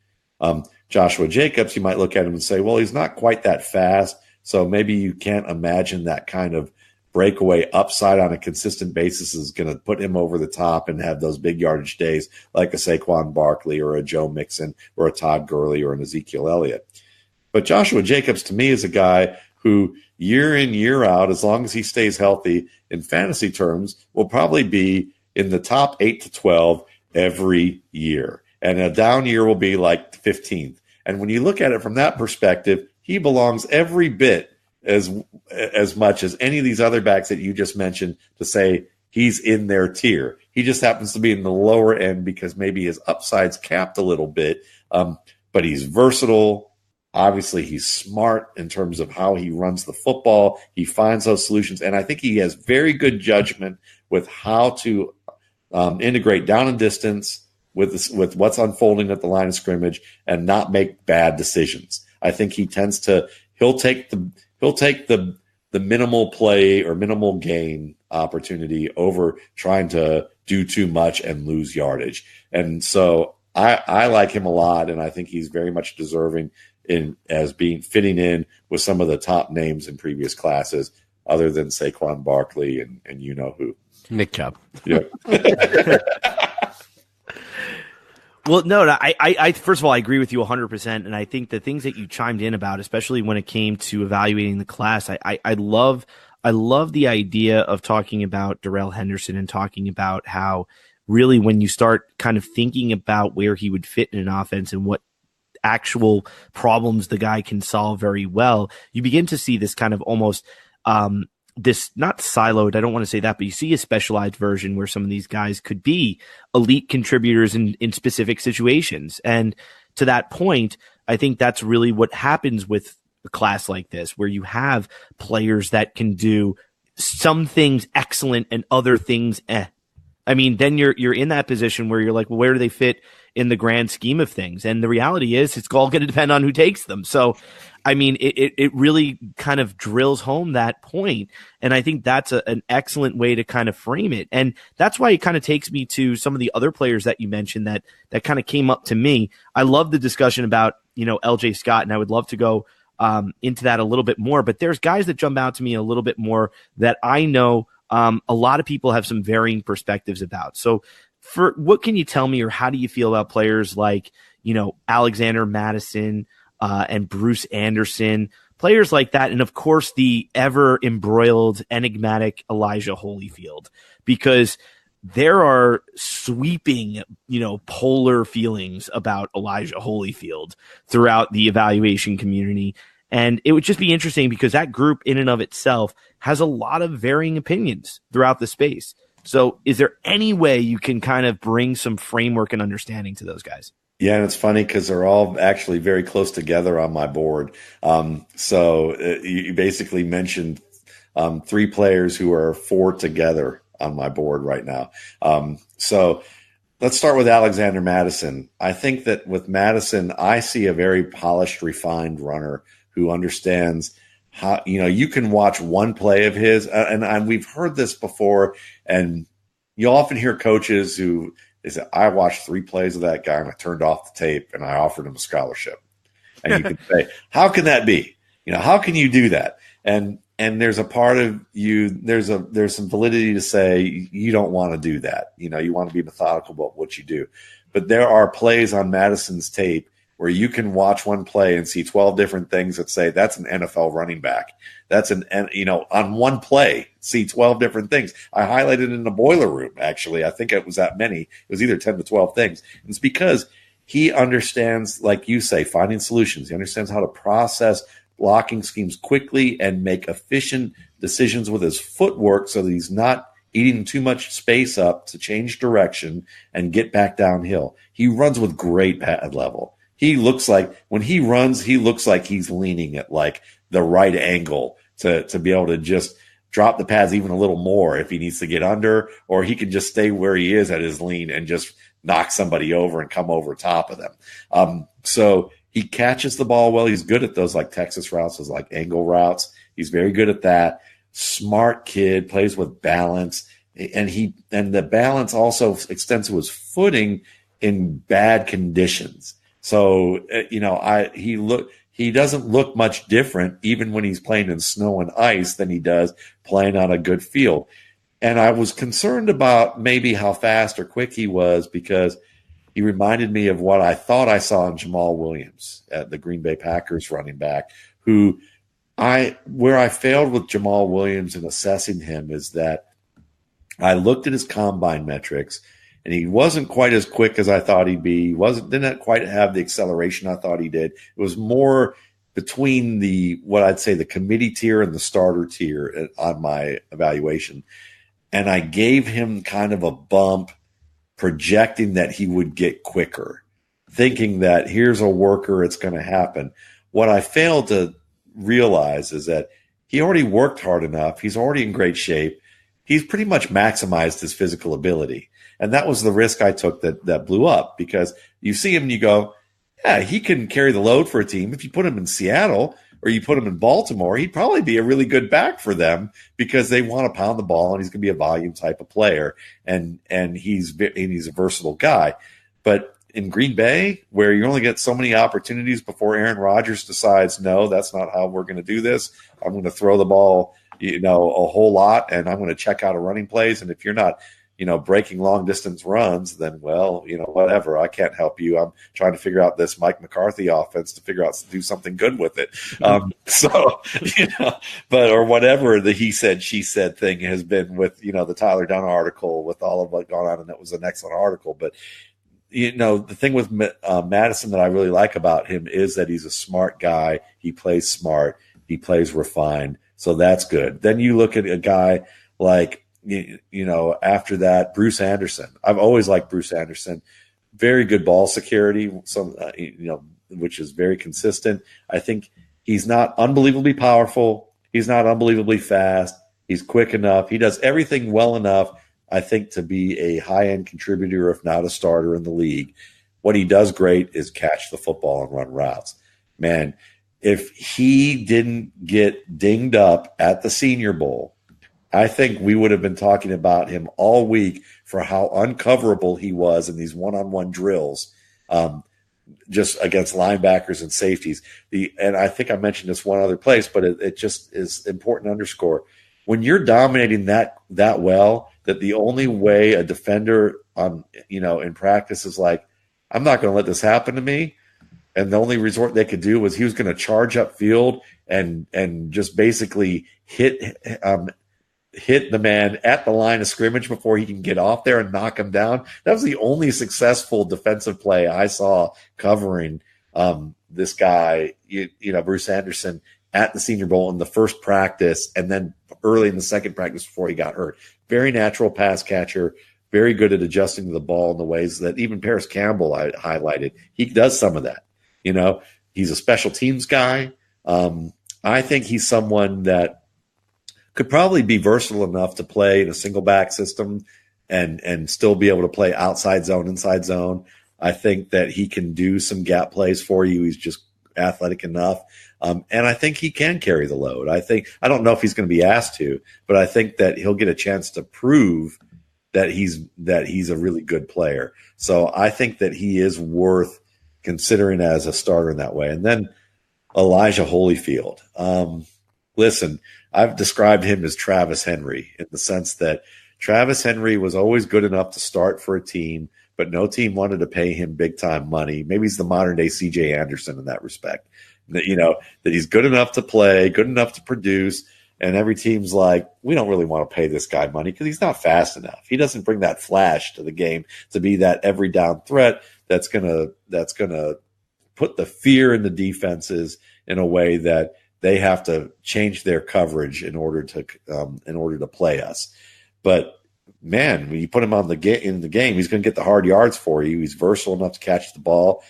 Speaker 5: Joshua Jacobs, you might look at him and say, well, he's not quite that fast, so maybe you can't imagine that kind of breakaway upside on a consistent basis is going to put him over the top and have those big yardage days like a Saquon Barkley or a Joe Mixon or a Todd Gurley or an Ezekiel Elliott. But Joshua Jacobs, to me, is a guy who year in, year out, as long as he stays healthy in fantasy terms, will probably be in the top 8 to 12 every year. And a down year will be like 15th. And when you look at it from that perspective, he belongs every bit as much as any of these other backs that you just mentioned to say he's in their tier. He just happens to be in the lower end because maybe his upside's capped a little bit, but he's versatile. Obviously, he's smart in terms of how he runs the football. He finds those solutions, and I think he has very good judgment with how to integrate down and distance with what's unfolding at the line of scrimmage and not make bad decisions. I think he tends to he'll take the minimal play or minimal gain opportunity over trying to do too much and lose yardage. And so I like him a lot, and I think he's very much deserving as being fitting in with some of the top names in previous classes, other than Saquon Barkley and you know who.
Speaker 3: Nick Chubb.
Speaker 5: Yeah.
Speaker 4: Well, no, I first of all, I agree with you 100%. And I think the things that you chimed in about, especially when it came to evaluating the class, I love the idea of talking about Darrell Henderson and talking about how really when you start kind of thinking about where he would fit in an offense and what actual problems the guy can solve very well, you begin to see this kind of almost this, not siloed, I don't want to say that, but you see a specialized version where some of these guys could be elite contributors in specific situations. And to that point, I think that's really what happens with a class like this, where you have players that can do some things excellent and other things I mean, then you're in that position where you're like, well, where do they fit in the grand scheme of things? And the reality is it's all going to depend on who takes them. So, I mean, it really kind of drills home that point. And I think that's an excellent way to kind of frame it. And that's why it kind of takes me to some of the other players that you mentioned that kind of came up to me. I love the discussion about, LJ Scott, and I would love to go into that a little bit more. But there's guys that jump out to me a little bit more that I know a lot of people have some varying perspectives about. So for what can you tell me, or how do you feel about players like, Alexander Madison and Bruce Anderson, players like that? And of course, the ever embroiled, enigmatic Elijah Holyfield, because there are sweeping, polar feelings about Elijah Holyfield throughout the evaluation community. And it would just be interesting because that group in and of itself has a lot of varying opinions throughout the space. So is there any way you can kind of bring some framework and understanding to those guys?
Speaker 5: Yeah, and it's funny because they're all actually very close together on my board. You basically mentioned 3 players who are 4 together on my board right now. So let's start with Alexander Mattison. I think that with Mattison, I see a very polished, refined runner who understands how, you can watch one play of his, and we've heard this before, and you often hear coaches who they say, I watched 3 plays of that guy and I turned off the tape and I offered him a scholarship. And you can say, how can that be? How can you do that? And there's a part of you, there's some validity to say you don't want to do that. You want to be methodical about what you do. But there are plays on Madison's tape where you can watch one play and see 12 different things that say that's an NFL running back. That's on one play, see 12 different things. I highlighted in the boiler room, actually. I think it was that many. It was either 10 to 12 things. And it's because he understands, like you say, finding solutions. He understands how to process blocking schemes quickly and make efficient decisions with his footwork so that he's not eating too much space up to change direction and get back downhill. He runs with great pad level. He looks like when he runs, he looks like he's leaning at like the right angle to be able to just drop the pads even a little more if he needs to get under, or he can just stay where he is at his lean and just knock somebody over and come over top of them. So he catches the ball well. He's good at those like Texas routes, those like angle routes. He's very good at that. Smart kid, plays with balance, and the balance also extends to his footing in bad conditions. So, he doesn't look much different even when he's playing in snow and ice than he does playing on a good field. And I was concerned about maybe how fast or quick he was because he reminded me of what I thought I saw in Jamal Williams at the Green Bay Packers running back, where I failed with Jamal Williams in assessing him is that I looked at his combine metrics, and he wasn't quite as quick as I thought he'd be. He didn't quite have the acceleration I thought he did. It was more between what I'd say the committee tier and the starter tier on my evaluation. And I gave him kind of a bump, projecting that he would get quicker, thinking that here's a worker, it's going to happen. What I failed to realize is that he already worked hard enough. He's already in great shape. He's pretty much maximized his physical ability. And that was the risk I took that blew up, because you see him and you go, yeah, he can carry the load for a team. If you put him in Seattle or you put him in Baltimore, he'd probably be a really good back for them because they want to pound the ball and he's going to be a volume type of player. And he's a versatile guy. But in Green Bay, where you only get so many opportunities before Aaron Rodgers decides, no, that's not how we're going to do this. I'm going to throw the ball, a whole lot, and I'm going to check out of running plays. And if you're not, breaking long distance runs, then, whatever, I can't help you. I'm trying to figure out this Mike McCarthy offense to figure out to do something good with it. Or whatever the he said, she said thing has been with, the Tyler Dunn article with all of what gone on. And that was an excellent article. But, the thing with Madison that I really like about him is that he's a smart guy. He plays smart. He plays refined. So that's good. Then you look at a guy like, after that, Bruce Anderson. I've always liked Bruce Anderson. Very good ball security, which is very consistent. I think he's not unbelievably powerful. He's not unbelievably fast. He's quick enough. He does everything well enough, I think, to be a high-end contributor, if not a starter in the league. What he does great is catch the football and run routes. Man, if he didn't get dinged up at the Senior Bowl, I think we would have been talking about him all week for how uncoverable he was in these one-on-one drills, just against linebackers and safeties. And I think I mentioned this one other place, but it just is important to underscore. When you're dominating that well, that the only way a defender, in practice is like, I'm not going to let this happen to me. And the only resort they could do was he was going to charge up field and just basically hit the man at the line of scrimmage before he can get off there and knock him down. That was the only successful defensive play I saw covering this guy, Bruce Anderson, at the Senior Bowl in the first practice and then early in the second practice before he got hurt. Very natural pass catcher, very good at adjusting to the ball in the ways that even Parris Campbell I highlighted. He does some of that. He's a special teams guy. I think he's someone that could probably be versatile enough to play in a single back system and still be able to play outside zone, inside zone. I think that he can do some gap plays for you. He's just athletic enough. And I think he can carry the load. I don't know if he's going to be asked to, but I think that he'll get a chance to prove that he's a really good player. So I think that he is worth considering as a starter in that way. And then Elijah Holyfield. Listen, I've described him as Travis Henry in the sense that Travis Henry was always good enough to start for a team, but no team wanted to pay him big time money. Maybe he's the modern day CJ Anderson in that respect. That he's good enough to play, good enough to produce, and every team's like, we don't really want to pay this guy money because he's not fast enough. He doesn't bring that flash to the game to be that every down threat that's gonna put the fear in the defenses in a way that they have to change their coverage in order to play us. But man, when you put him in the game, he's going to get the hard yards for you. He's versatile enough to catch the ball.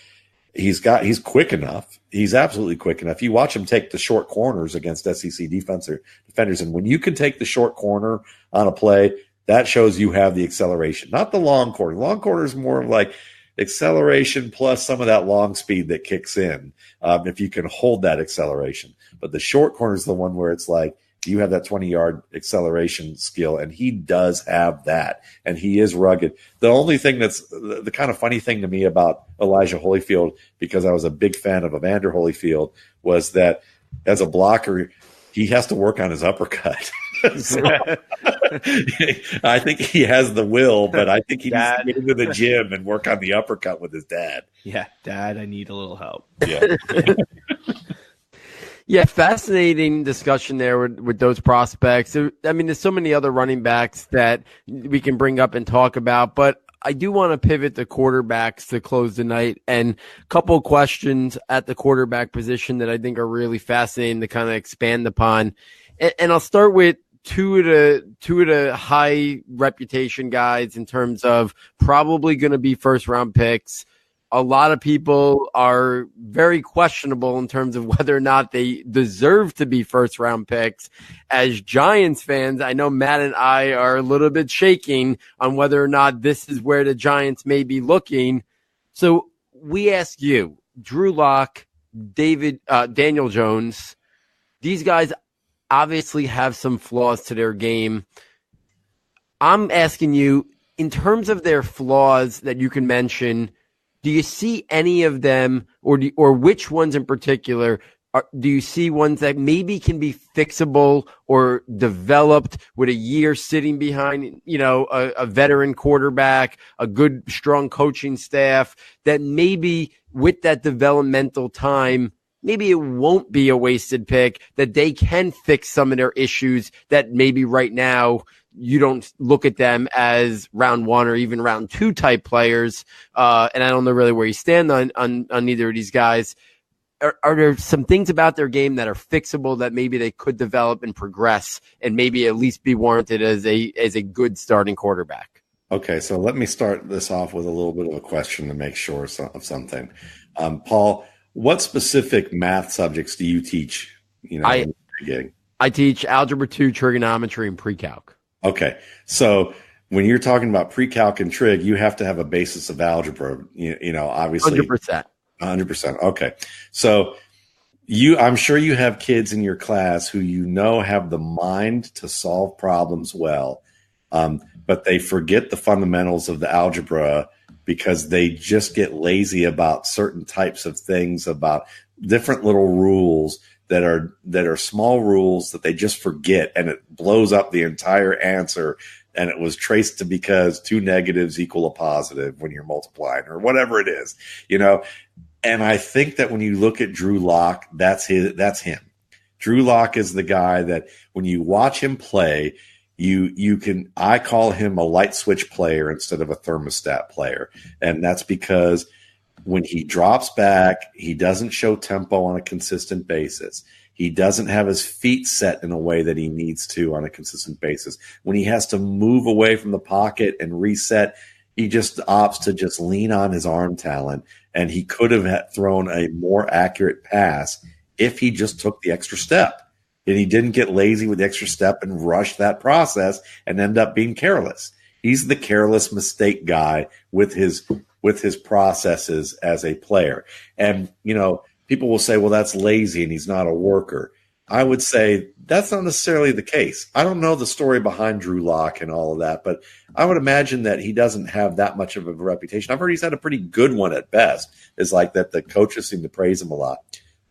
Speaker 5: He's quick enough. He's absolutely quick enough. You watch him take the short corners against SEC defenders, and when you can take the short corner on a play, that shows you have the acceleration, not the long corner. Long corner is more like acceleration plus some of that long speed that kicks in if you can hold that acceleration. But the short corner is the one where it's like you have that 20-yard acceleration skill, and he does have that, and he is rugged. The only thing that's the kind of funny thing to me about Elijah Holyfield, because I was a big fan of Evander Holyfield, was that as a blocker, he has to work on his uppercut. So, I think he has the will, but I think he needs to get into the gym and work on the uppercut with his dad.
Speaker 4: Yeah, Dad, I need a little help.
Speaker 5: Yeah.
Speaker 3: Yeah, fascinating discussion there with those prospects. There's so many other running backs that we can bring up and talk about, but I do want to pivot to quarterbacks to close the night, and a couple of questions at the quarterback position that I think are really fascinating to kind of expand upon. And I'll start with two of the high reputation guys in terms of probably going to be first round picks. A lot of people are very questionable in terms of whether or not they deserve to be first round picks. As Giants fans, I know Matt and I are a little bit shaking on whether or not this is where the Giants may be looking. So we ask you, Drew Lock, Daniel Jones, these guys obviously have some flaws to their game. I'm asking you, in terms of their flaws that you can mention, do you see any of them, or which ones in particular, do you see ones that maybe can be fixable or developed with a year sitting behind, a veteran quarterback, a good, strong coaching staff, that maybe with that developmental time, maybe it won't be a wasted pick, that they can fix some of their issues that maybe right now you don't look at them as round 1 or even round 2 type players. And I don't know really where you stand on either of these guys. Are there some things about their game that are fixable that maybe they could develop and progress and maybe at least be warranted as a good starting quarterback?
Speaker 5: Okay, so let me start this off with a little bit of a question to make sure of something. Paul, what specific math subjects do you teach? I
Speaker 3: teach Algebra 2, trigonometry, and pre-calc.
Speaker 5: Okay, so when you're talking about pre-calc and trig, you have to have a basis of algebra. Obviously,
Speaker 3: 100%.
Speaker 5: 100%. Okay, so I'm sure you have kids in your class who have the mind to solve problems well, but they forget the fundamentals of the algebra because they just get lazy about certain types of things, about different little rules that are small rules that they just forget, and it blows up the entire answer. And it was traced to because 2 negatives equal a positive when you're multiplying or whatever it is, And I think that when you look at Drew Lock, that's him. Drew Lock is the guy that when you watch him play, I call him a light switch player instead of a thermostat player. And that's because when he drops back, he doesn't show tempo on a consistent basis. He doesn't have his feet set in a way that he needs to on a consistent basis. When he has to move away from the pocket and reset, he just opts to just lean on his arm talent. And he could have thrown a more accurate pass if he just took the extra step. And he didn't get lazy with the extra step and rush that process and end up being careless. He's the careless mistake guy with his processes as a player. And, people will say, well, that's lazy and he's not a worker. I would say that's not necessarily the case. I don't know the story behind Drew Lock and all of that, but I would imagine that he doesn't have that much of a reputation. I've heard he's had a pretty good one at best. It's like that the coaches seem to praise him a lot.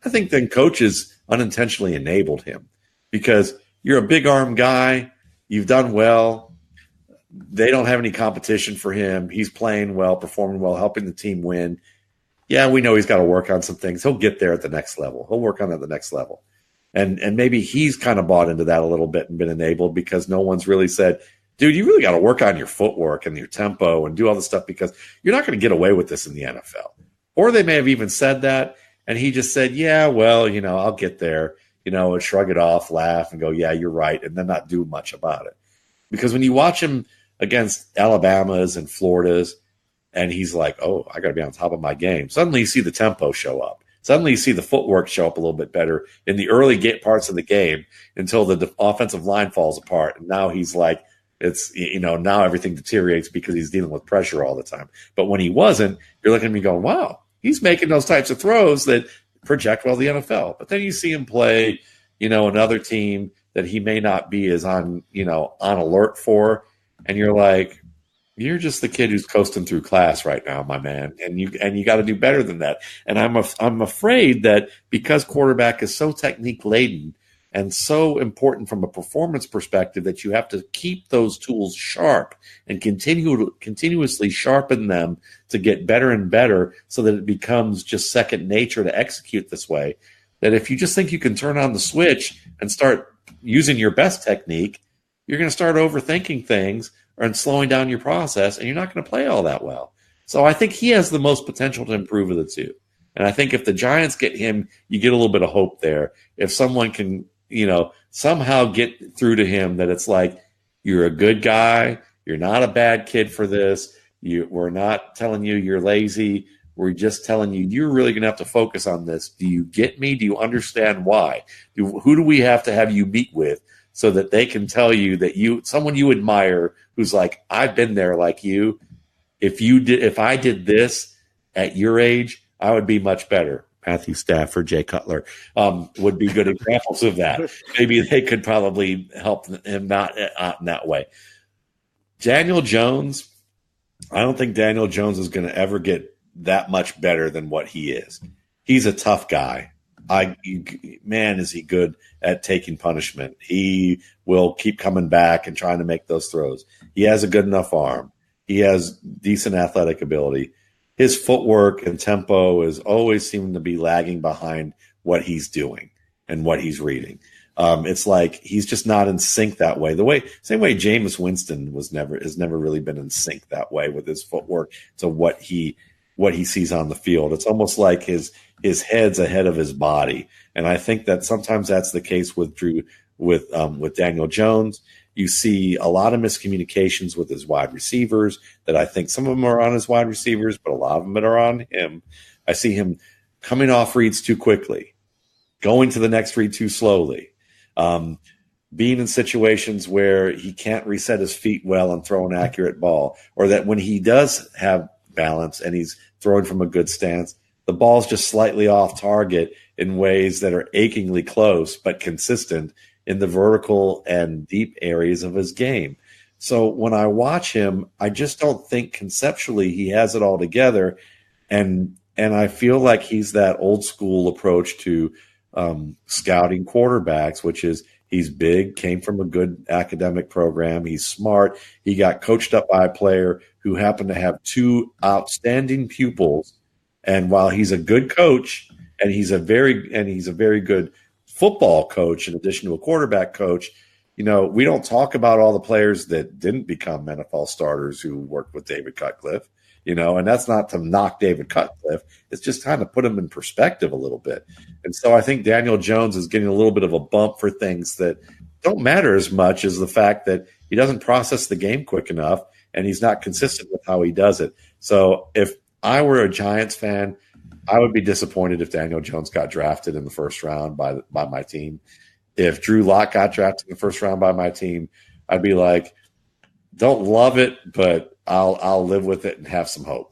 Speaker 5: I think then coaches unintentionally enabled him because you're a big arm guy. You've done well. They don't have any competition for him. He's playing well, performing well, helping the team win. Yeah, we know he's got to work on some things. He'll get there at the next level. He'll work on it at the next level. And maybe he's kind of bought into that a little bit and been enabled because no one's really said, dude, you really got to work on your footwork and your tempo and do all this stuff because you're not going to get away with this in the NFL. Or they may have even said that, and he just said, yeah, well, I'll get there, and shrug it off, laugh, and go, yeah, you're right, and then not do much about it. Because when you watch him against Alabamas and Floridas, and he's like, oh, I got to be on top of my game. Suddenly you see the tempo show up. Suddenly you see the footwork show up a little bit better in the early parts of the game until the offensive line falls apart. And now he's like, it's, now everything deteriorates because he's dealing with pressure all the time. But when he wasn't, you're looking at me going, wow, he's making those types of throws that project well the NFL. But then you see him play, another team that he may not be as on alert for. And you're like, you're just the kid who's coasting through class right now, my man, and you got to do better than that. And I'm afraid that because quarterback is so technique laden and so important from a performance perspective that you have to keep those tools sharp and continuously sharpen them to get better and better, so that it becomes just second nature to execute this way. That if you just think you can turn on the switch and start using your best technique, you're going to start overthinking things and slowing down your process, and you're not going to play all that well. So I think he has the most potential to improve of the two. And I think if the Giants get him, you get a little bit of hope there. If someone can, somehow get through to him that it's like, you're a good guy, you're not a bad kid for this, we're not telling you you're lazy, we're just telling you you're really going to have to focus on this. Do you get me? Do you understand why? Who do we have to have you meet with so that they can tell you that someone you admire who's like, I've been there like you. If I did this at your age, I would be much better. Matthew Stafford, Jay Cutler would be good examples of that. Maybe they could probably help him not in that way. Daniel Jones, I don't think Daniel Jones is going to ever get that much better than what he is. He's a tough guy. Man, is he good at taking punishment. He will keep coming back and trying to make those throws. He has a good enough arm. He has decent athletic ability. His footwork and tempo is always seeming to be lagging behind what he's doing and what he's reading. It's like he's just not in sync that way. Same way Jameis Winston has never really been in sync that way with his footwork to what he sees on the field. It's almost like his head's ahead of his body. And I think that sometimes that's the case with Daniel Jones. You see a lot of miscommunications with his wide receivers that I think some of them are on his wide receivers, but a lot of them are on him. I see him coming off reads too quickly, going to the next read too slowly, being in situations where he can't reset his feet well and throw an accurate ball, or that when he does have balance and he's throwing from a good stance, the ball's just slightly off target in ways that are achingly close but consistent in the vertical and deep areas of his game. So when I watch him, I just don't think conceptually he has it all together. And I feel like he's that old school approach to scouting quarterbacks, which is he's big, came from a good academic program. He's smart. He got coached up by a player who happened to have two outstanding pupils. And while he's a good coach and he's a very good football coach, in addition to a quarterback coach, we don't talk about all the players that didn't become NFL starters who worked with David Cutcliffe. and that's not to knock David Cutcliffe. It's just kind of put him in perspective a little bit. And so I think Daniel Jones is getting a little bit of a bump for things that don't matter as much as the fact that he doesn't process the game quick enough and he's not consistent with how he does it. So if I were a Giants fan, I would be disappointed if Daniel Jones got drafted in the first round by my team. If Drew Lock got drafted in the first round by my team, I'd be like, don't love it, but I'll live with it and have some hope.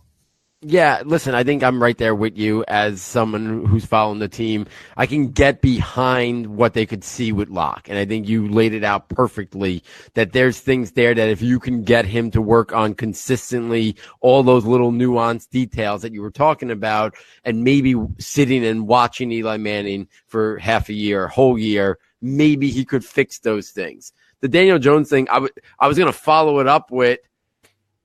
Speaker 3: Yeah, listen, I think I'm right there with you as someone who's following the team. I can get behind what they could see with Locke, and I think you laid it out perfectly that there's things there that if you can get him to work on consistently, all those little nuanced details that you were talking about, and maybe sitting and watching Eli Manning for half a year, whole year, maybe he could fix those things. The Daniel Jones thing, I was going to follow it up with,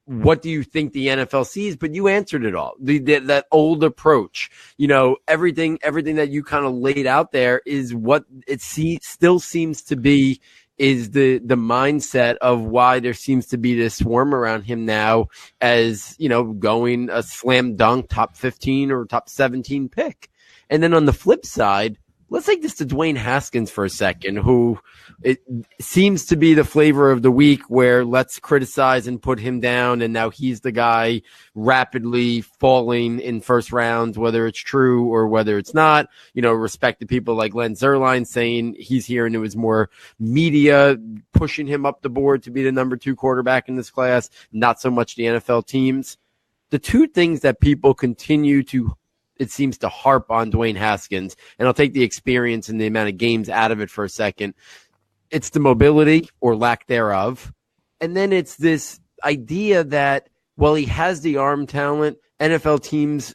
Speaker 3: what do you think the NFL sees? But you answered it all. That old approach, everything that you kind of laid out there is what it still seems to be is the mindset of why there seems to be this swarm around him now as, going a slam dunk top 15 or top 17 pick. And then on the flip side, let's take this to Dwayne Haskins for a second, who it seems to be the flavor of the week where let's criticize and put him down, and now he's the guy rapidly falling in first rounds, whether it's true or whether it's not. Respect to people like Len Zerline saying he's here, and it was more media pushing him up the board to be the number 2 quarterback in this class, not so much the NFL teams. The two things that people continue to it seems to harp on Dwayne Haskins, and I'll take the experience and the amount of games out of it for a second. It's the mobility or lack thereof. And then it's this idea that, well, he has the arm talent. NFL teams,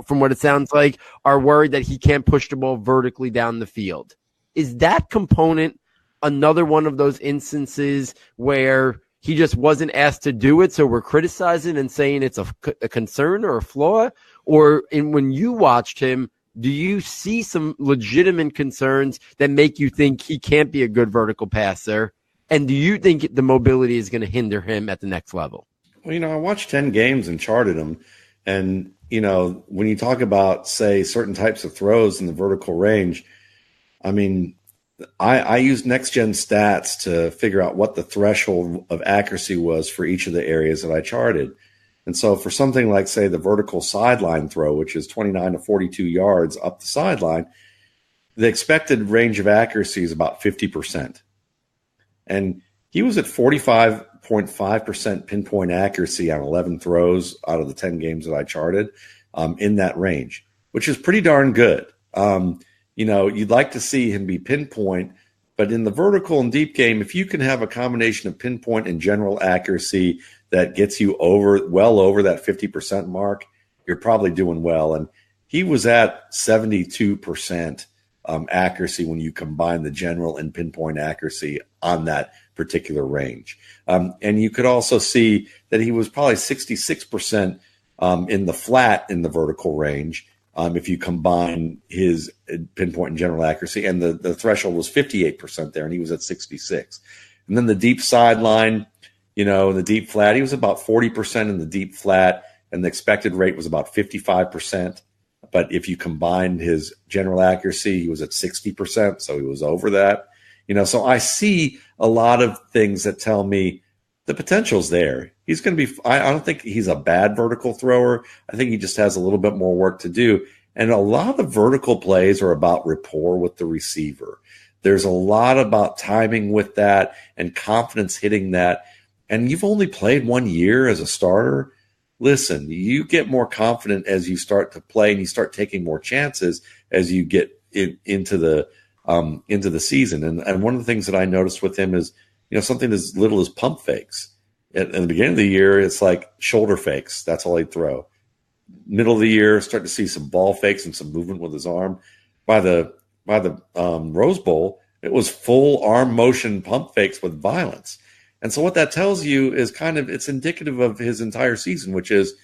Speaker 3: from what it sounds like, are worried that he can't push the ball vertically down the field. Is that component another one of those instances where he just wasn't asked to do it, so we're criticizing and saying it's a concern or a flaw? Or when you watched him, do you see some legitimate concerns that make you think he can't be a good vertical passer? And do you think the mobility is going to hinder him at the next level?
Speaker 5: Well, I watched 10 games and charted them. And, when you talk about, say, certain types of throws in the vertical range, I used next-gen stats to figure out what the threshold of accuracy was for each of the areas that I charted. And so for something like, say, the vertical sideline throw, which is 29 to 42 yards up the sideline, the expected range of accuracy is about 50%. And he was at 45.5% pinpoint accuracy on 11 throws out of the 10 games that I charted in that range, which is pretty darn good. You'd like to see him be pinpoint, but in the vertical and deep game, if you can have a combination of pinpoint and general accuracy that gets you well over that 50% mark, you're probably doing well. And he was at 72% accuracy when you combine the general and pinpoint accuracy on that particular range. And you could also see that he was probably 66% in the flat in the vertical range. If you combine his pinpoint and general accuracy, and the threshold was 58% there, and he was at 66. And then the deep sideline, the deep flat, he was about 40% in the deep flat, and the expected rate was about 55%. But if you combine his general accuracy, he was at 60%, so he was over that. So I see a lot of things that tell me the potential's there. He's going to be – I don't think he's a bad vertical thrower. I think he just has a little bit more work to do. And a lot of vertical plays are about rapport with the receiver. There's a lot about timing with that and confidence hitting that. And you've only played 1 year as a starter. Listen, you get more confident as you start to play and you start taking more chances as you get into the season. And one of the things that I noticed with him is, something as little as pump fakes. At the beginning of the year, it's like shoulder fakes. That's all he'd throw. Middle of the year, start to see some ball fakes and some movement with his arm. By the Rose Bowl, it was full arm motion pump fakes with violence. And so what that tells you is it's indicative of his entire season, which is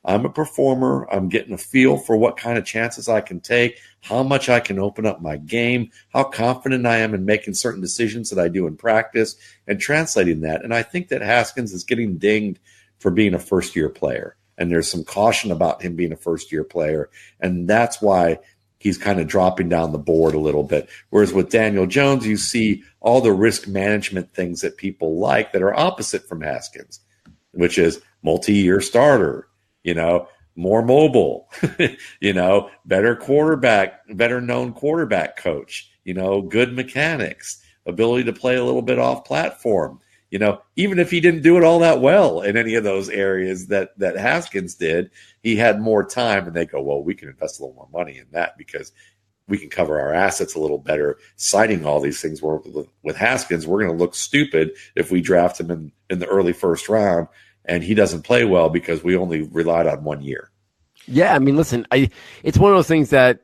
Speaker 5: I'm a performer. I'm getting a feel for what kind of chances I can take, how much I can open up my game, how confident I am in making certain decisions that I do in practice and translating that. And I think that Haskins is getting dinged for being a first-year player. And there's some caution about him being a first-year player. And that's why he's kind of dropping down the board a little bit. Whereas with Daniel Jones, you see all the risk management things that people like that are opposite from Haskins, which is multi-year starter, more mobile, better quarterback, better known quarterback coach, good mechanics, ability to play a little bit off platform. Even if he didn't do it all that well in any of those areas that Haskins did, he had more time, and they go, well, we can invest a little more money in that because we can cover our assets a little better, citing all these things. Where with Haskins, we're going to look stupid if we draft him in the early first round and he doesn't play well because we only relied on 1 year. Yeah,
Speaker 3: I mean, listen, it's one of those things that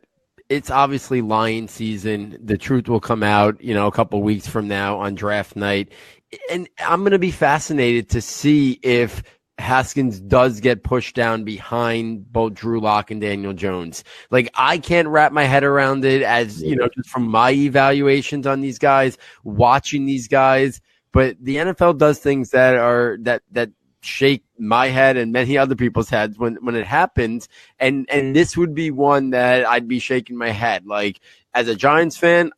Speaker 3: it's obviously lion season. The truth will come out, a couple of weeks from now on draft night. And I'm going to be fascinated to see if Haskins does get pushed down behind both Drew Lock and Daniel Jones. Like, I can't wrap my head around it as, just from my evaluations on these guys, watching these guys. But the NFL does things that shake my head and many other people's heads when it happens. And this would be one that I'd be shaking my head. Like, as a Giants fan,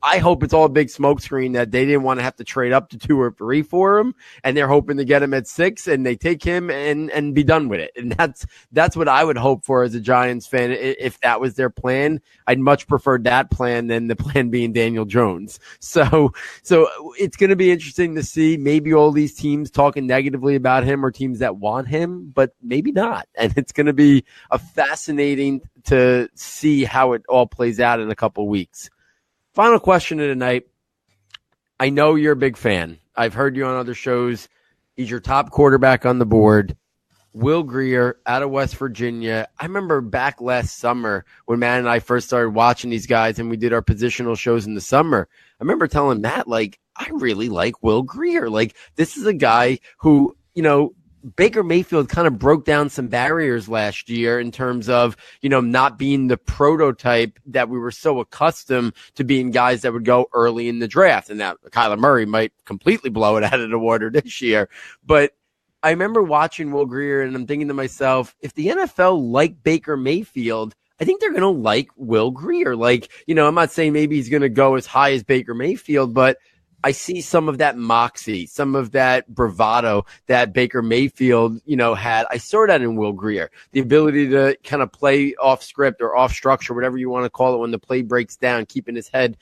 Speaker 3: I hope it's all a big smokescreen that they didn't want to have to trade up to 2 or 3 for him, and they're hoping to get him at 6, and they take him and be done with it. And that's what I would hope for as a Giants fan. If that was their plan, I'd much prefer that plan than the plan being Daniel Jones. So it's going to be interesting to see. Maybe all these teams talking negatively about him are teams that want him, but maybe not. And it's going to be a fascinating to see how it all plays out in a couple weeks. Final question of the night. I know you're a big fan. I've heard you on other shows. He's your top quarterback on the board. Will Grier out of West Virginia. I remember back last summer when Matt and I first started watching these guys and we did our positional shows in the summer. I remember telling Matt, I really like Will Grier. This is a guy who, Baker Mayfield kind of broke down some barriers last year in terms of, not being the prototype that we were so accustomed to being guys that would go early in the draft. And that Kyler Murray might completely blow it out of the water this year. But I remember watching Will Grier and I'm thinking to myself, if the NFL liked Baker Mayfield, I think they're going to like Will Grier. I'm not saying maybe he's going to go as high as Baker Mayfield, but I see some of that moxie, some of that bravado that Baker Mayfield, had. I saw that in Will Grier, the ability to kind of play off script or off structure, whatever you want to call it, when the play breaks down, keeping his head,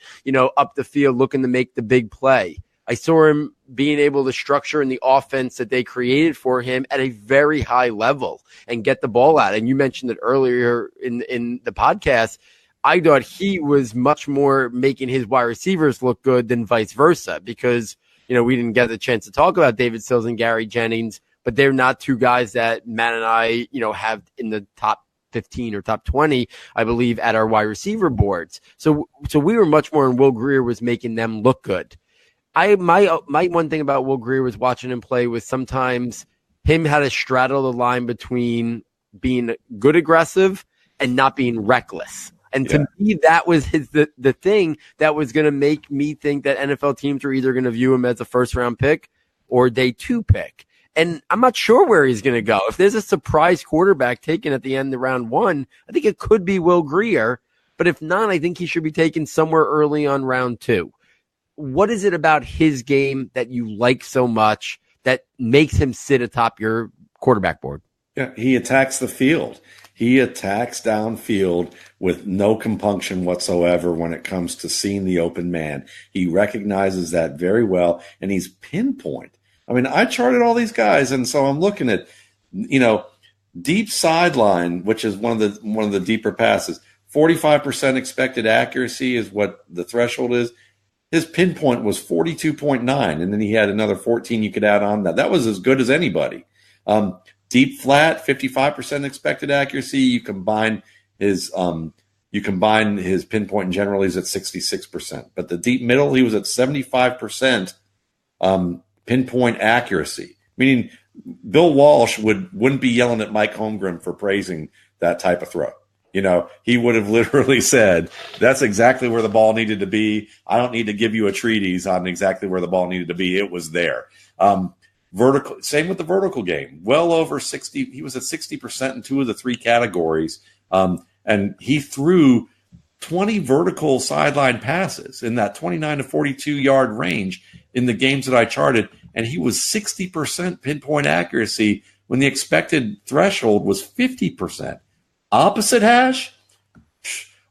Speaker 3: up the field, looking to make the big play. I saw him being able to structure in the offense that they created for him at a very high level and get the ball out. And you mentioned it earlier in the podcast. I thought he was much more making his wide receivers look good than vice versa because, we didn't get the chance to talk about David Sills and Gary Jennings, but they're not two guys that Matt and I, have in the top 15 or top 20, I believe, at our wide receiver boards. So we were much more, and Will Grier was making them look good. My one thing about Will Grier was watching him play was sometimes him had to straddle the line between being good aggressive and not being reckless. And to me, that was the thing that was going to make me think that NFL teams are either going to view him as a first-round pick or day 2 pick. And I'm not sure where he's going to go. If there's a surprise quarterback taken at the end of round 1, I think it could be Will Grier. But if not, I think he should be taken somewhere early on round 2. What is it about his game that you like so much that makes him sit atop your quarterback board?
Speaker 5: Yeah, he attacks the field. He attacks downfield with no compunction whatsoever when it comes to seeing the open man. He recognizes that very well, and he's pinpoint. I mean, I charted all these guys, and so I'm looking at, deep sideline, which is one of the deeper passes. 45% expected accuracy is what the threshold is. His pinpoint was 42.9, and then he had another 14 you could add on that. That was as good as anybody. Deep flat, 55% expected accuracy. You combine his pinpoint, and generally he's at 66%. But the deep middle, he was at 75% pinpoint accuracy. Meaning Bill Walsh wouldn't be yelling at Mike Holmgren for praising that type of throw. He would have literally said, that's exactly where the ball needed to be. I don't need to give you a treatise on exactly where the ball needed to be. It was there. vertical. Same with the vertical game. Well over 60. He was at 60% in 2 of the 3 categories. And he threw 20 vertical sideline passes in that 29 to 42 yard range in the games that I charted. And he was 60% pinpoint accuracy when the expected threshold was 50%. Opposite hash,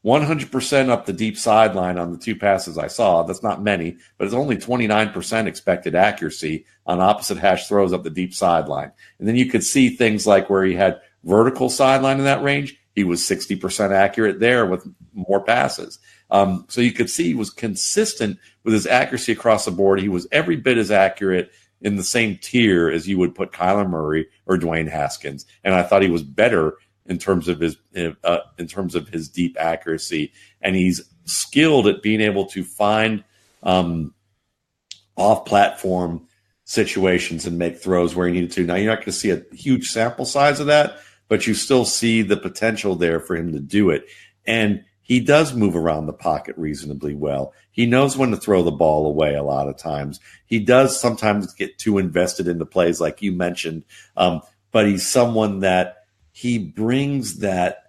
Speaker 5: 100% up the deep sideline on the 2 passes I saw. That's not many, but it's only 29% expected accuracy on opposite hash throws up the deep sideline. And then you could see things like where he had vertical sideline in that range, he was 60% accurate there with more passes. So you could see he was consistent with his accuracy across the board. He was every bit as accurate in the same tier as you would put Kyler Murray or Dwayne Haskins. And I thought he was better in terms of his deep accuracy. And he's skilled at being able to find off-platform situations and make throws where he needed to. Now, you're not going to see a huge sample size of that, but you still see the potential there for him to do it. And he does move around the pocket reasonably well. He knows when to throw the ball away a lot of times. He does sometimes get too invested in the plays like you mentioned, but he's someone that he brings that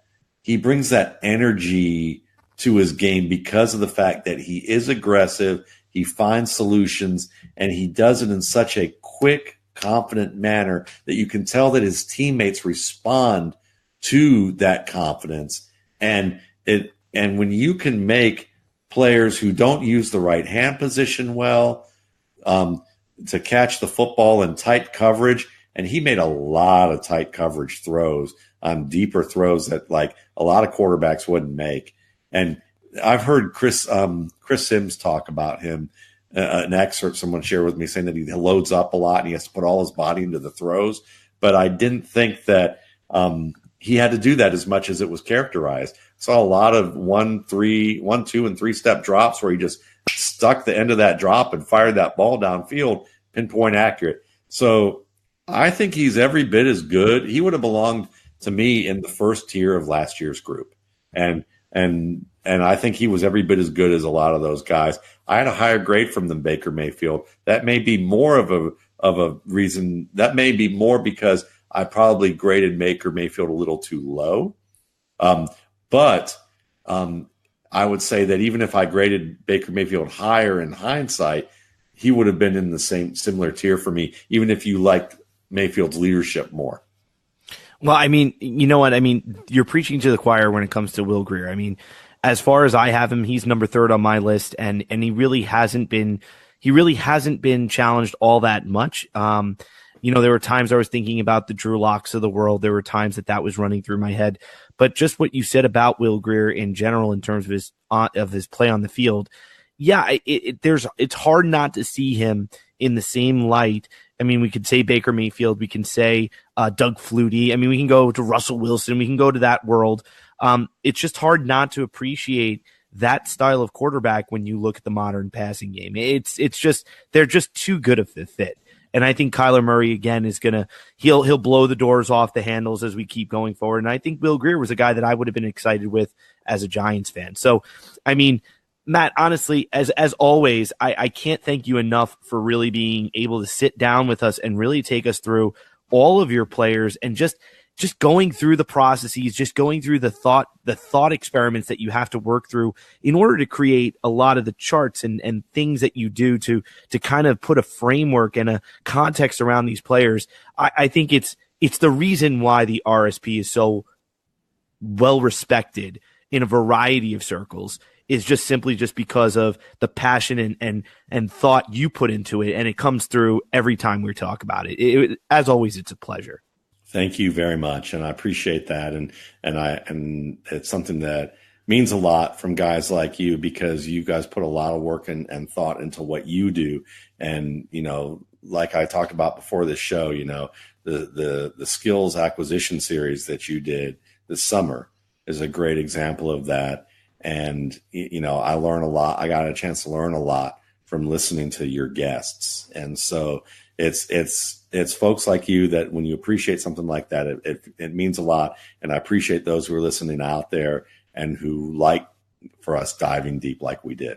Speaker 5: energy to his game because of the fact that he is aggressive, he finds solutions, and he does it in such a quick, confident manner that you can tell that his teammates respond to that confidence. And when you can make players who don't use the right hand position well to catch the football in tight coverage, and he made a lot of tight coverage throws on deeper throws that like a lot of quarterbacks wouldn't make. And I've heard Chris Sims talk about him, an excerpt someone shared with me saying that he loads up a lot and he has to put all his body into the throws. But I didn't think that he had to do that as much as it was characterized. I saw a lot of 1, 2, and 3 step drops where he just stuck the end of that drop and fired that ball downfield, pinpoint accurate. So I think he's every bit as good. He would have belonged to me in the first tier of last year's group. And I think he was every bit as good as a lot of those guys. I had a higher grade from them, Baker Mayfield. That may be more of a reason. That may be more because I probably graded Baker Mayfield a little too low. But I would say that even if I graded Baker Mayfield higher in hindsight, he would have been in the similar tier for me, even if you liked Mayfield's leadership more.
Speaker 4: Well, I mean, you know what? I mean, you're preaching to the choir when it comes to Will Grier. I mean, as far as I have him, he's number 3 on my list, and he really hasn't been challenged all that much. There were times I was thinking about the Drew Locks of the world. There were times that was running through my head. But just what you said about Will Grier in general, in terms of his play on the field, yeah, it's hard not to see him in the same light. I mean, we could say Baker Mayfield, we can say Doug Flutie. I mean, we can go to Russell Wilson, we can go to that world. It's just hard not to appreciate that style of quarterback when you look at the modern passing game. It's just they're just too good of a fit. And I think Kyler Murray again is he'll blow the doors off the handles as we keep going forward. And I think Will Grier was a guy that I would have been excited with as a Giants fan. So, I mean, Matt, honestly, as always, I can't thank you enough for really being able to sit down with us and really take us through all of your players and just going through the processes, just going through the thought experiments that you have to work through in order to create a lot of the charts and things that you do to kind of put a framework and a context around these players. I think it's the reason why the RSP is so well respected in a variety of circles, is just simply just because of the passion and thought you put into it. And it comes through every time we talk about it. As always, it's a pleasure.
Speaker 5: Thank you very much. And I appreciate that. And it's something that means a lot from guys like you, because you guys put a lot of work and thought into what you do. And, like I talked about before this show, the skills acquisition series that you did this summer is a great example of that. And, I learn a lot. I got a chance to learn a lot from listening to your guests. And so it's folks like you that when you appreciate something like that, it means a lot. And I appreciate those who are listening out there and who like for us diving deep like we did.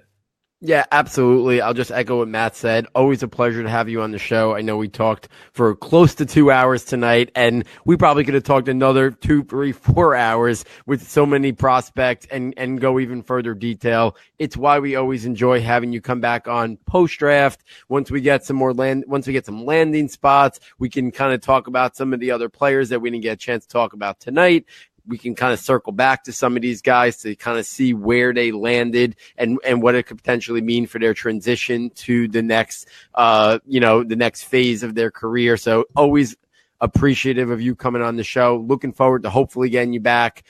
Speaker 3: Yeah, absolutely. I'll just echo what Matt said. Always a pleasure to have you on the show. I know we talked for close to 2 hours tonight, and we probably could have talked another 2, 3, 4 hours with so many prospects and go even further detail. It's why we always enjoy having you come back on post-draft. Once we get some landing spots, we can kind of talk about some of the other players that we didn't get a chance to talk about tonight. We can kind of circle back to some of these guys to kind of see where they landed and what it could potentially mean for their transition to the next, the next phase of their career. So always appreciative of you coming on the show. Looking forward to hopefully getting you back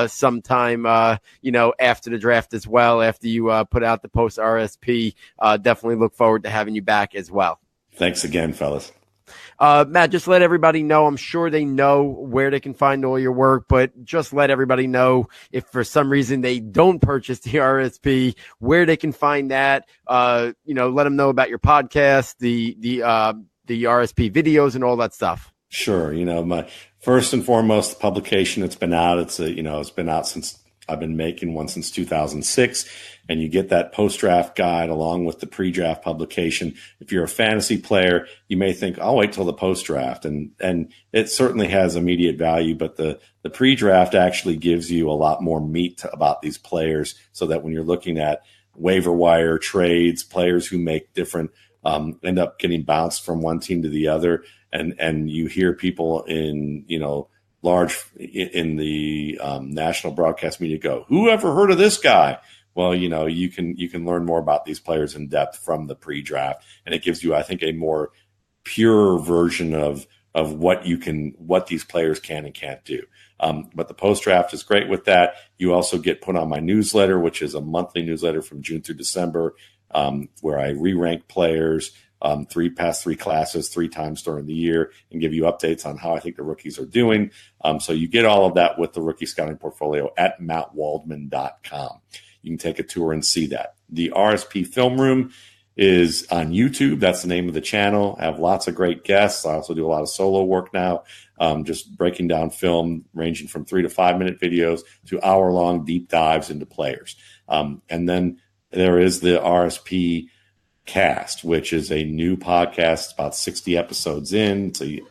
Speaker 3: sometime, after the draft as well, after you put out the post RSP. Definitely look forward to having you back as well.
Speaker 5: Thanks again, fellas.
Speaker 3: Matt, just let everybody know. I'm sure they know where they can find all your work, but just let everybody know if for some reason they don't purchase the RSP, where they can find that. Let them know about your podcast, the RSP videos, and all that stuff.
Speaker 5: Sure. My first and foremost publication that's been out. It's been out since I've been making one since 2006. And you get that post-draft guide along with the pre-draft publication. If you're a fantasy player, you may think, I'll wait till the post-draft. And it certainly has immediate value, but the pre-draft actually gives you a lot more meat about these players so that when you're looking at waiver wire trades, players who make different, end up getting bounced from one team to the other. And you hear people in, large in the national broadcast media go, who ever heard of this guy? Well, you can learn more about these players in depth from the pre-draft, and it gives you, I think, a more pure version of what these players can and can't do. But the post-draft is great with that. You also get put on my newsletter, which is a monthly newsletter from June through December, where I re-rank players, past three classes 3 times during the year, and give you updates on how I think the rookies are doing. So you get all of that with the rookie scouting portfolio at mattwaldman.com. You can take a tour and see that. The RSP Film Room is on YouTube. That's the name of the channel. I have lots of great guests. I also do a lot of solo work now, just breaking down film ranging from 3 to 5 minute videos to hour-long deep dives into players. And then there is the RSP Cast, which is a new podcast. It's about 60 episodes in. It's a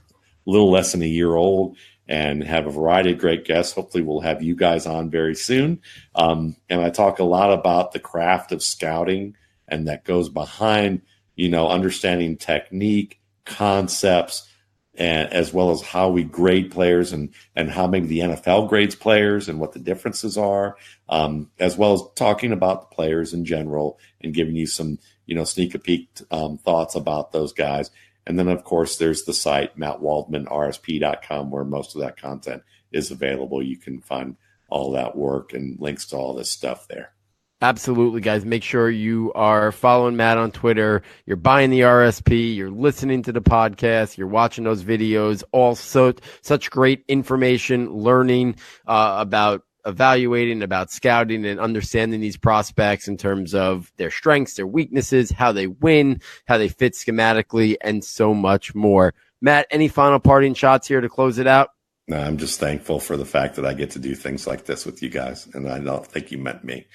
Speaker 5: little less than a year old, and have a variety of great guests. Hopefully we'll have you guys on very soon. And I talk a lot about the craft of scouting, and that goes behind, understanding technique, concepts, and as well as how we grade players and how maybe the NFL grades players and what the differences are, as well as talking about the players in general and giving you some, sneak a peek thoughts about those guys. And then, of course, there's the site, mattwaldmanrsp.com, where most of that content is available. You can find all that work and links to all this stuff there.
Speaker 3: Absolutely, guys. Make sure you are following Matt on Twitter. You're buying the RSP. You're listening to the podcast. You're watching those videos. Also, such great information, learning about evaluating, about scouting, and understanding these prospects in terms of their strengths, their weaknesses, how they win, how they fit schematically, and so much more. Matt, any final parting shots here to close it out?
Speaker 5: No, I'm just thankful for the fact that I get to do things like this with you guys, and I don't think you meant me.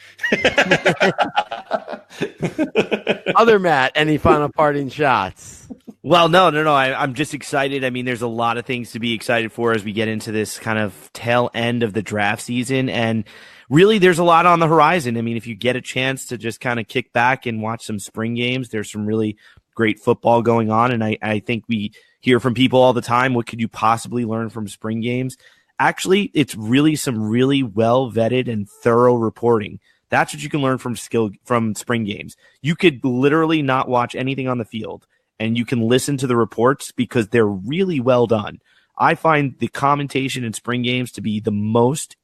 Speaker 3: Other Matt, any final parting shots?
Speaker 4: Well, no. I'm just excited. I mean, there's a lot of things to be excited for as we get into this kind of tail end of the draft season. And really, there's a lot on the horizon. I mean, if you get a chance to just kind of kick back and watch some spring games, there's some really great football going on. And I think we hear from people all the time, what could you possibly learn from spring games? Actually, it's really some really well vetted and thorough reporting. That's what you can learn from spring games. You could literally not watch anything on the field, and you can listen to the reports because they're really well done. I find the commentation in spring games to be the most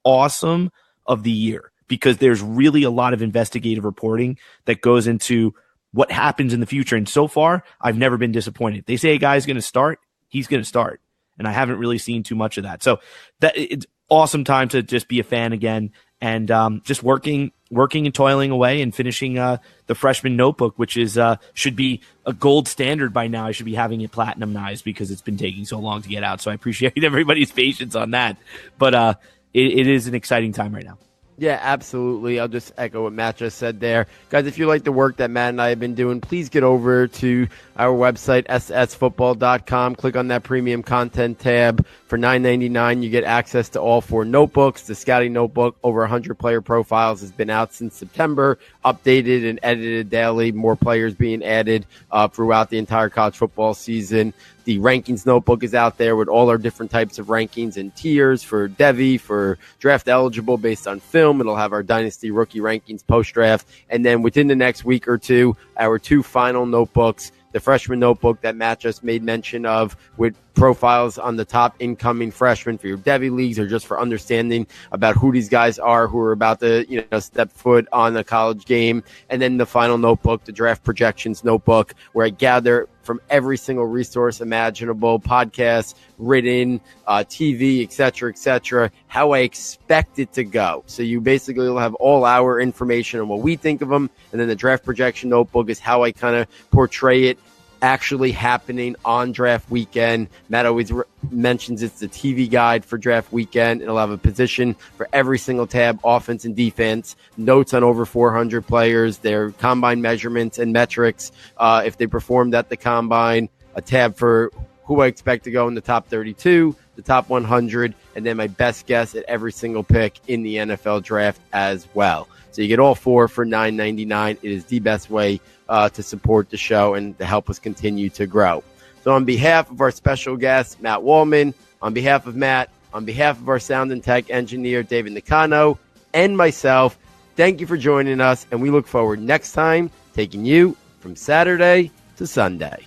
Speaker 4: awesome of the year because there's really a lot of investigative reporting that goes into what happens in the future. And so far, I've never been disappointed. They say a guy's going to start, he's going to start. And I haven't really seen too much of that. So that it's awesome time to just be a fan again and just working and toiling away and finishing the freshman notebook, which is should be a gold standard by now. I should be having it platinumized because it's been taking so long to get out. So I appreciate everybody's patience on that. But it is an exciting time right now.
Speaker 3: Yeah, absolutely. I'll just echo what Matt just said there. Guys, if you like the work that Matt and I have been doing, please get over to our website, ssfootball.com. Click on that premium content tab. For $9.99, you get access to all 4 notebooks. The scouting notebook, over 100 player profiles, has been out since September, updated and edited daily. More players being added throughout the entire college football season. The rankings notebook is out there with all our different types of rankings and tiers for Devy, for draft eligible based on film. It'll have our dynasty rookie rankings post-draft. And then within the next week or two, our 2 final notebooks, the freshman notebook that Matt just made mention of with profiles on the top incoming freshmen for your Devy leagues or just for understanding about who these guys are who are about to step foot on a college game. And then the final notebook, the draft projections notebook, where I gather from every single resource imaginable, podcasts, written, TV, et cetera, how I expect it to go. So you basically will have all our information on what we think of them. And then the draft projection notebook is how I kind of portray it actually happening on draft weekend. Matt always mentions it's the TV guide for draft weekend. It'll have a position for every single tab, offense and defense, notes on over 400 players, their combine measurements and metrics, if they performed at the combine, a tab for who I expect to go in the top 32, the top 100, and then my best guess at every single pick in the NFL draft as well. So you get all 4 for $9.99. It is the best way to support the show and to help us continue to grow. So on behalf of our special guest, Matt Waldman, on behalf of Matt, on behalf of our sound and tech engineer, David Nicano, and myself, thank you for joining us, and we look forward next time taking you from Saturday to Sunday.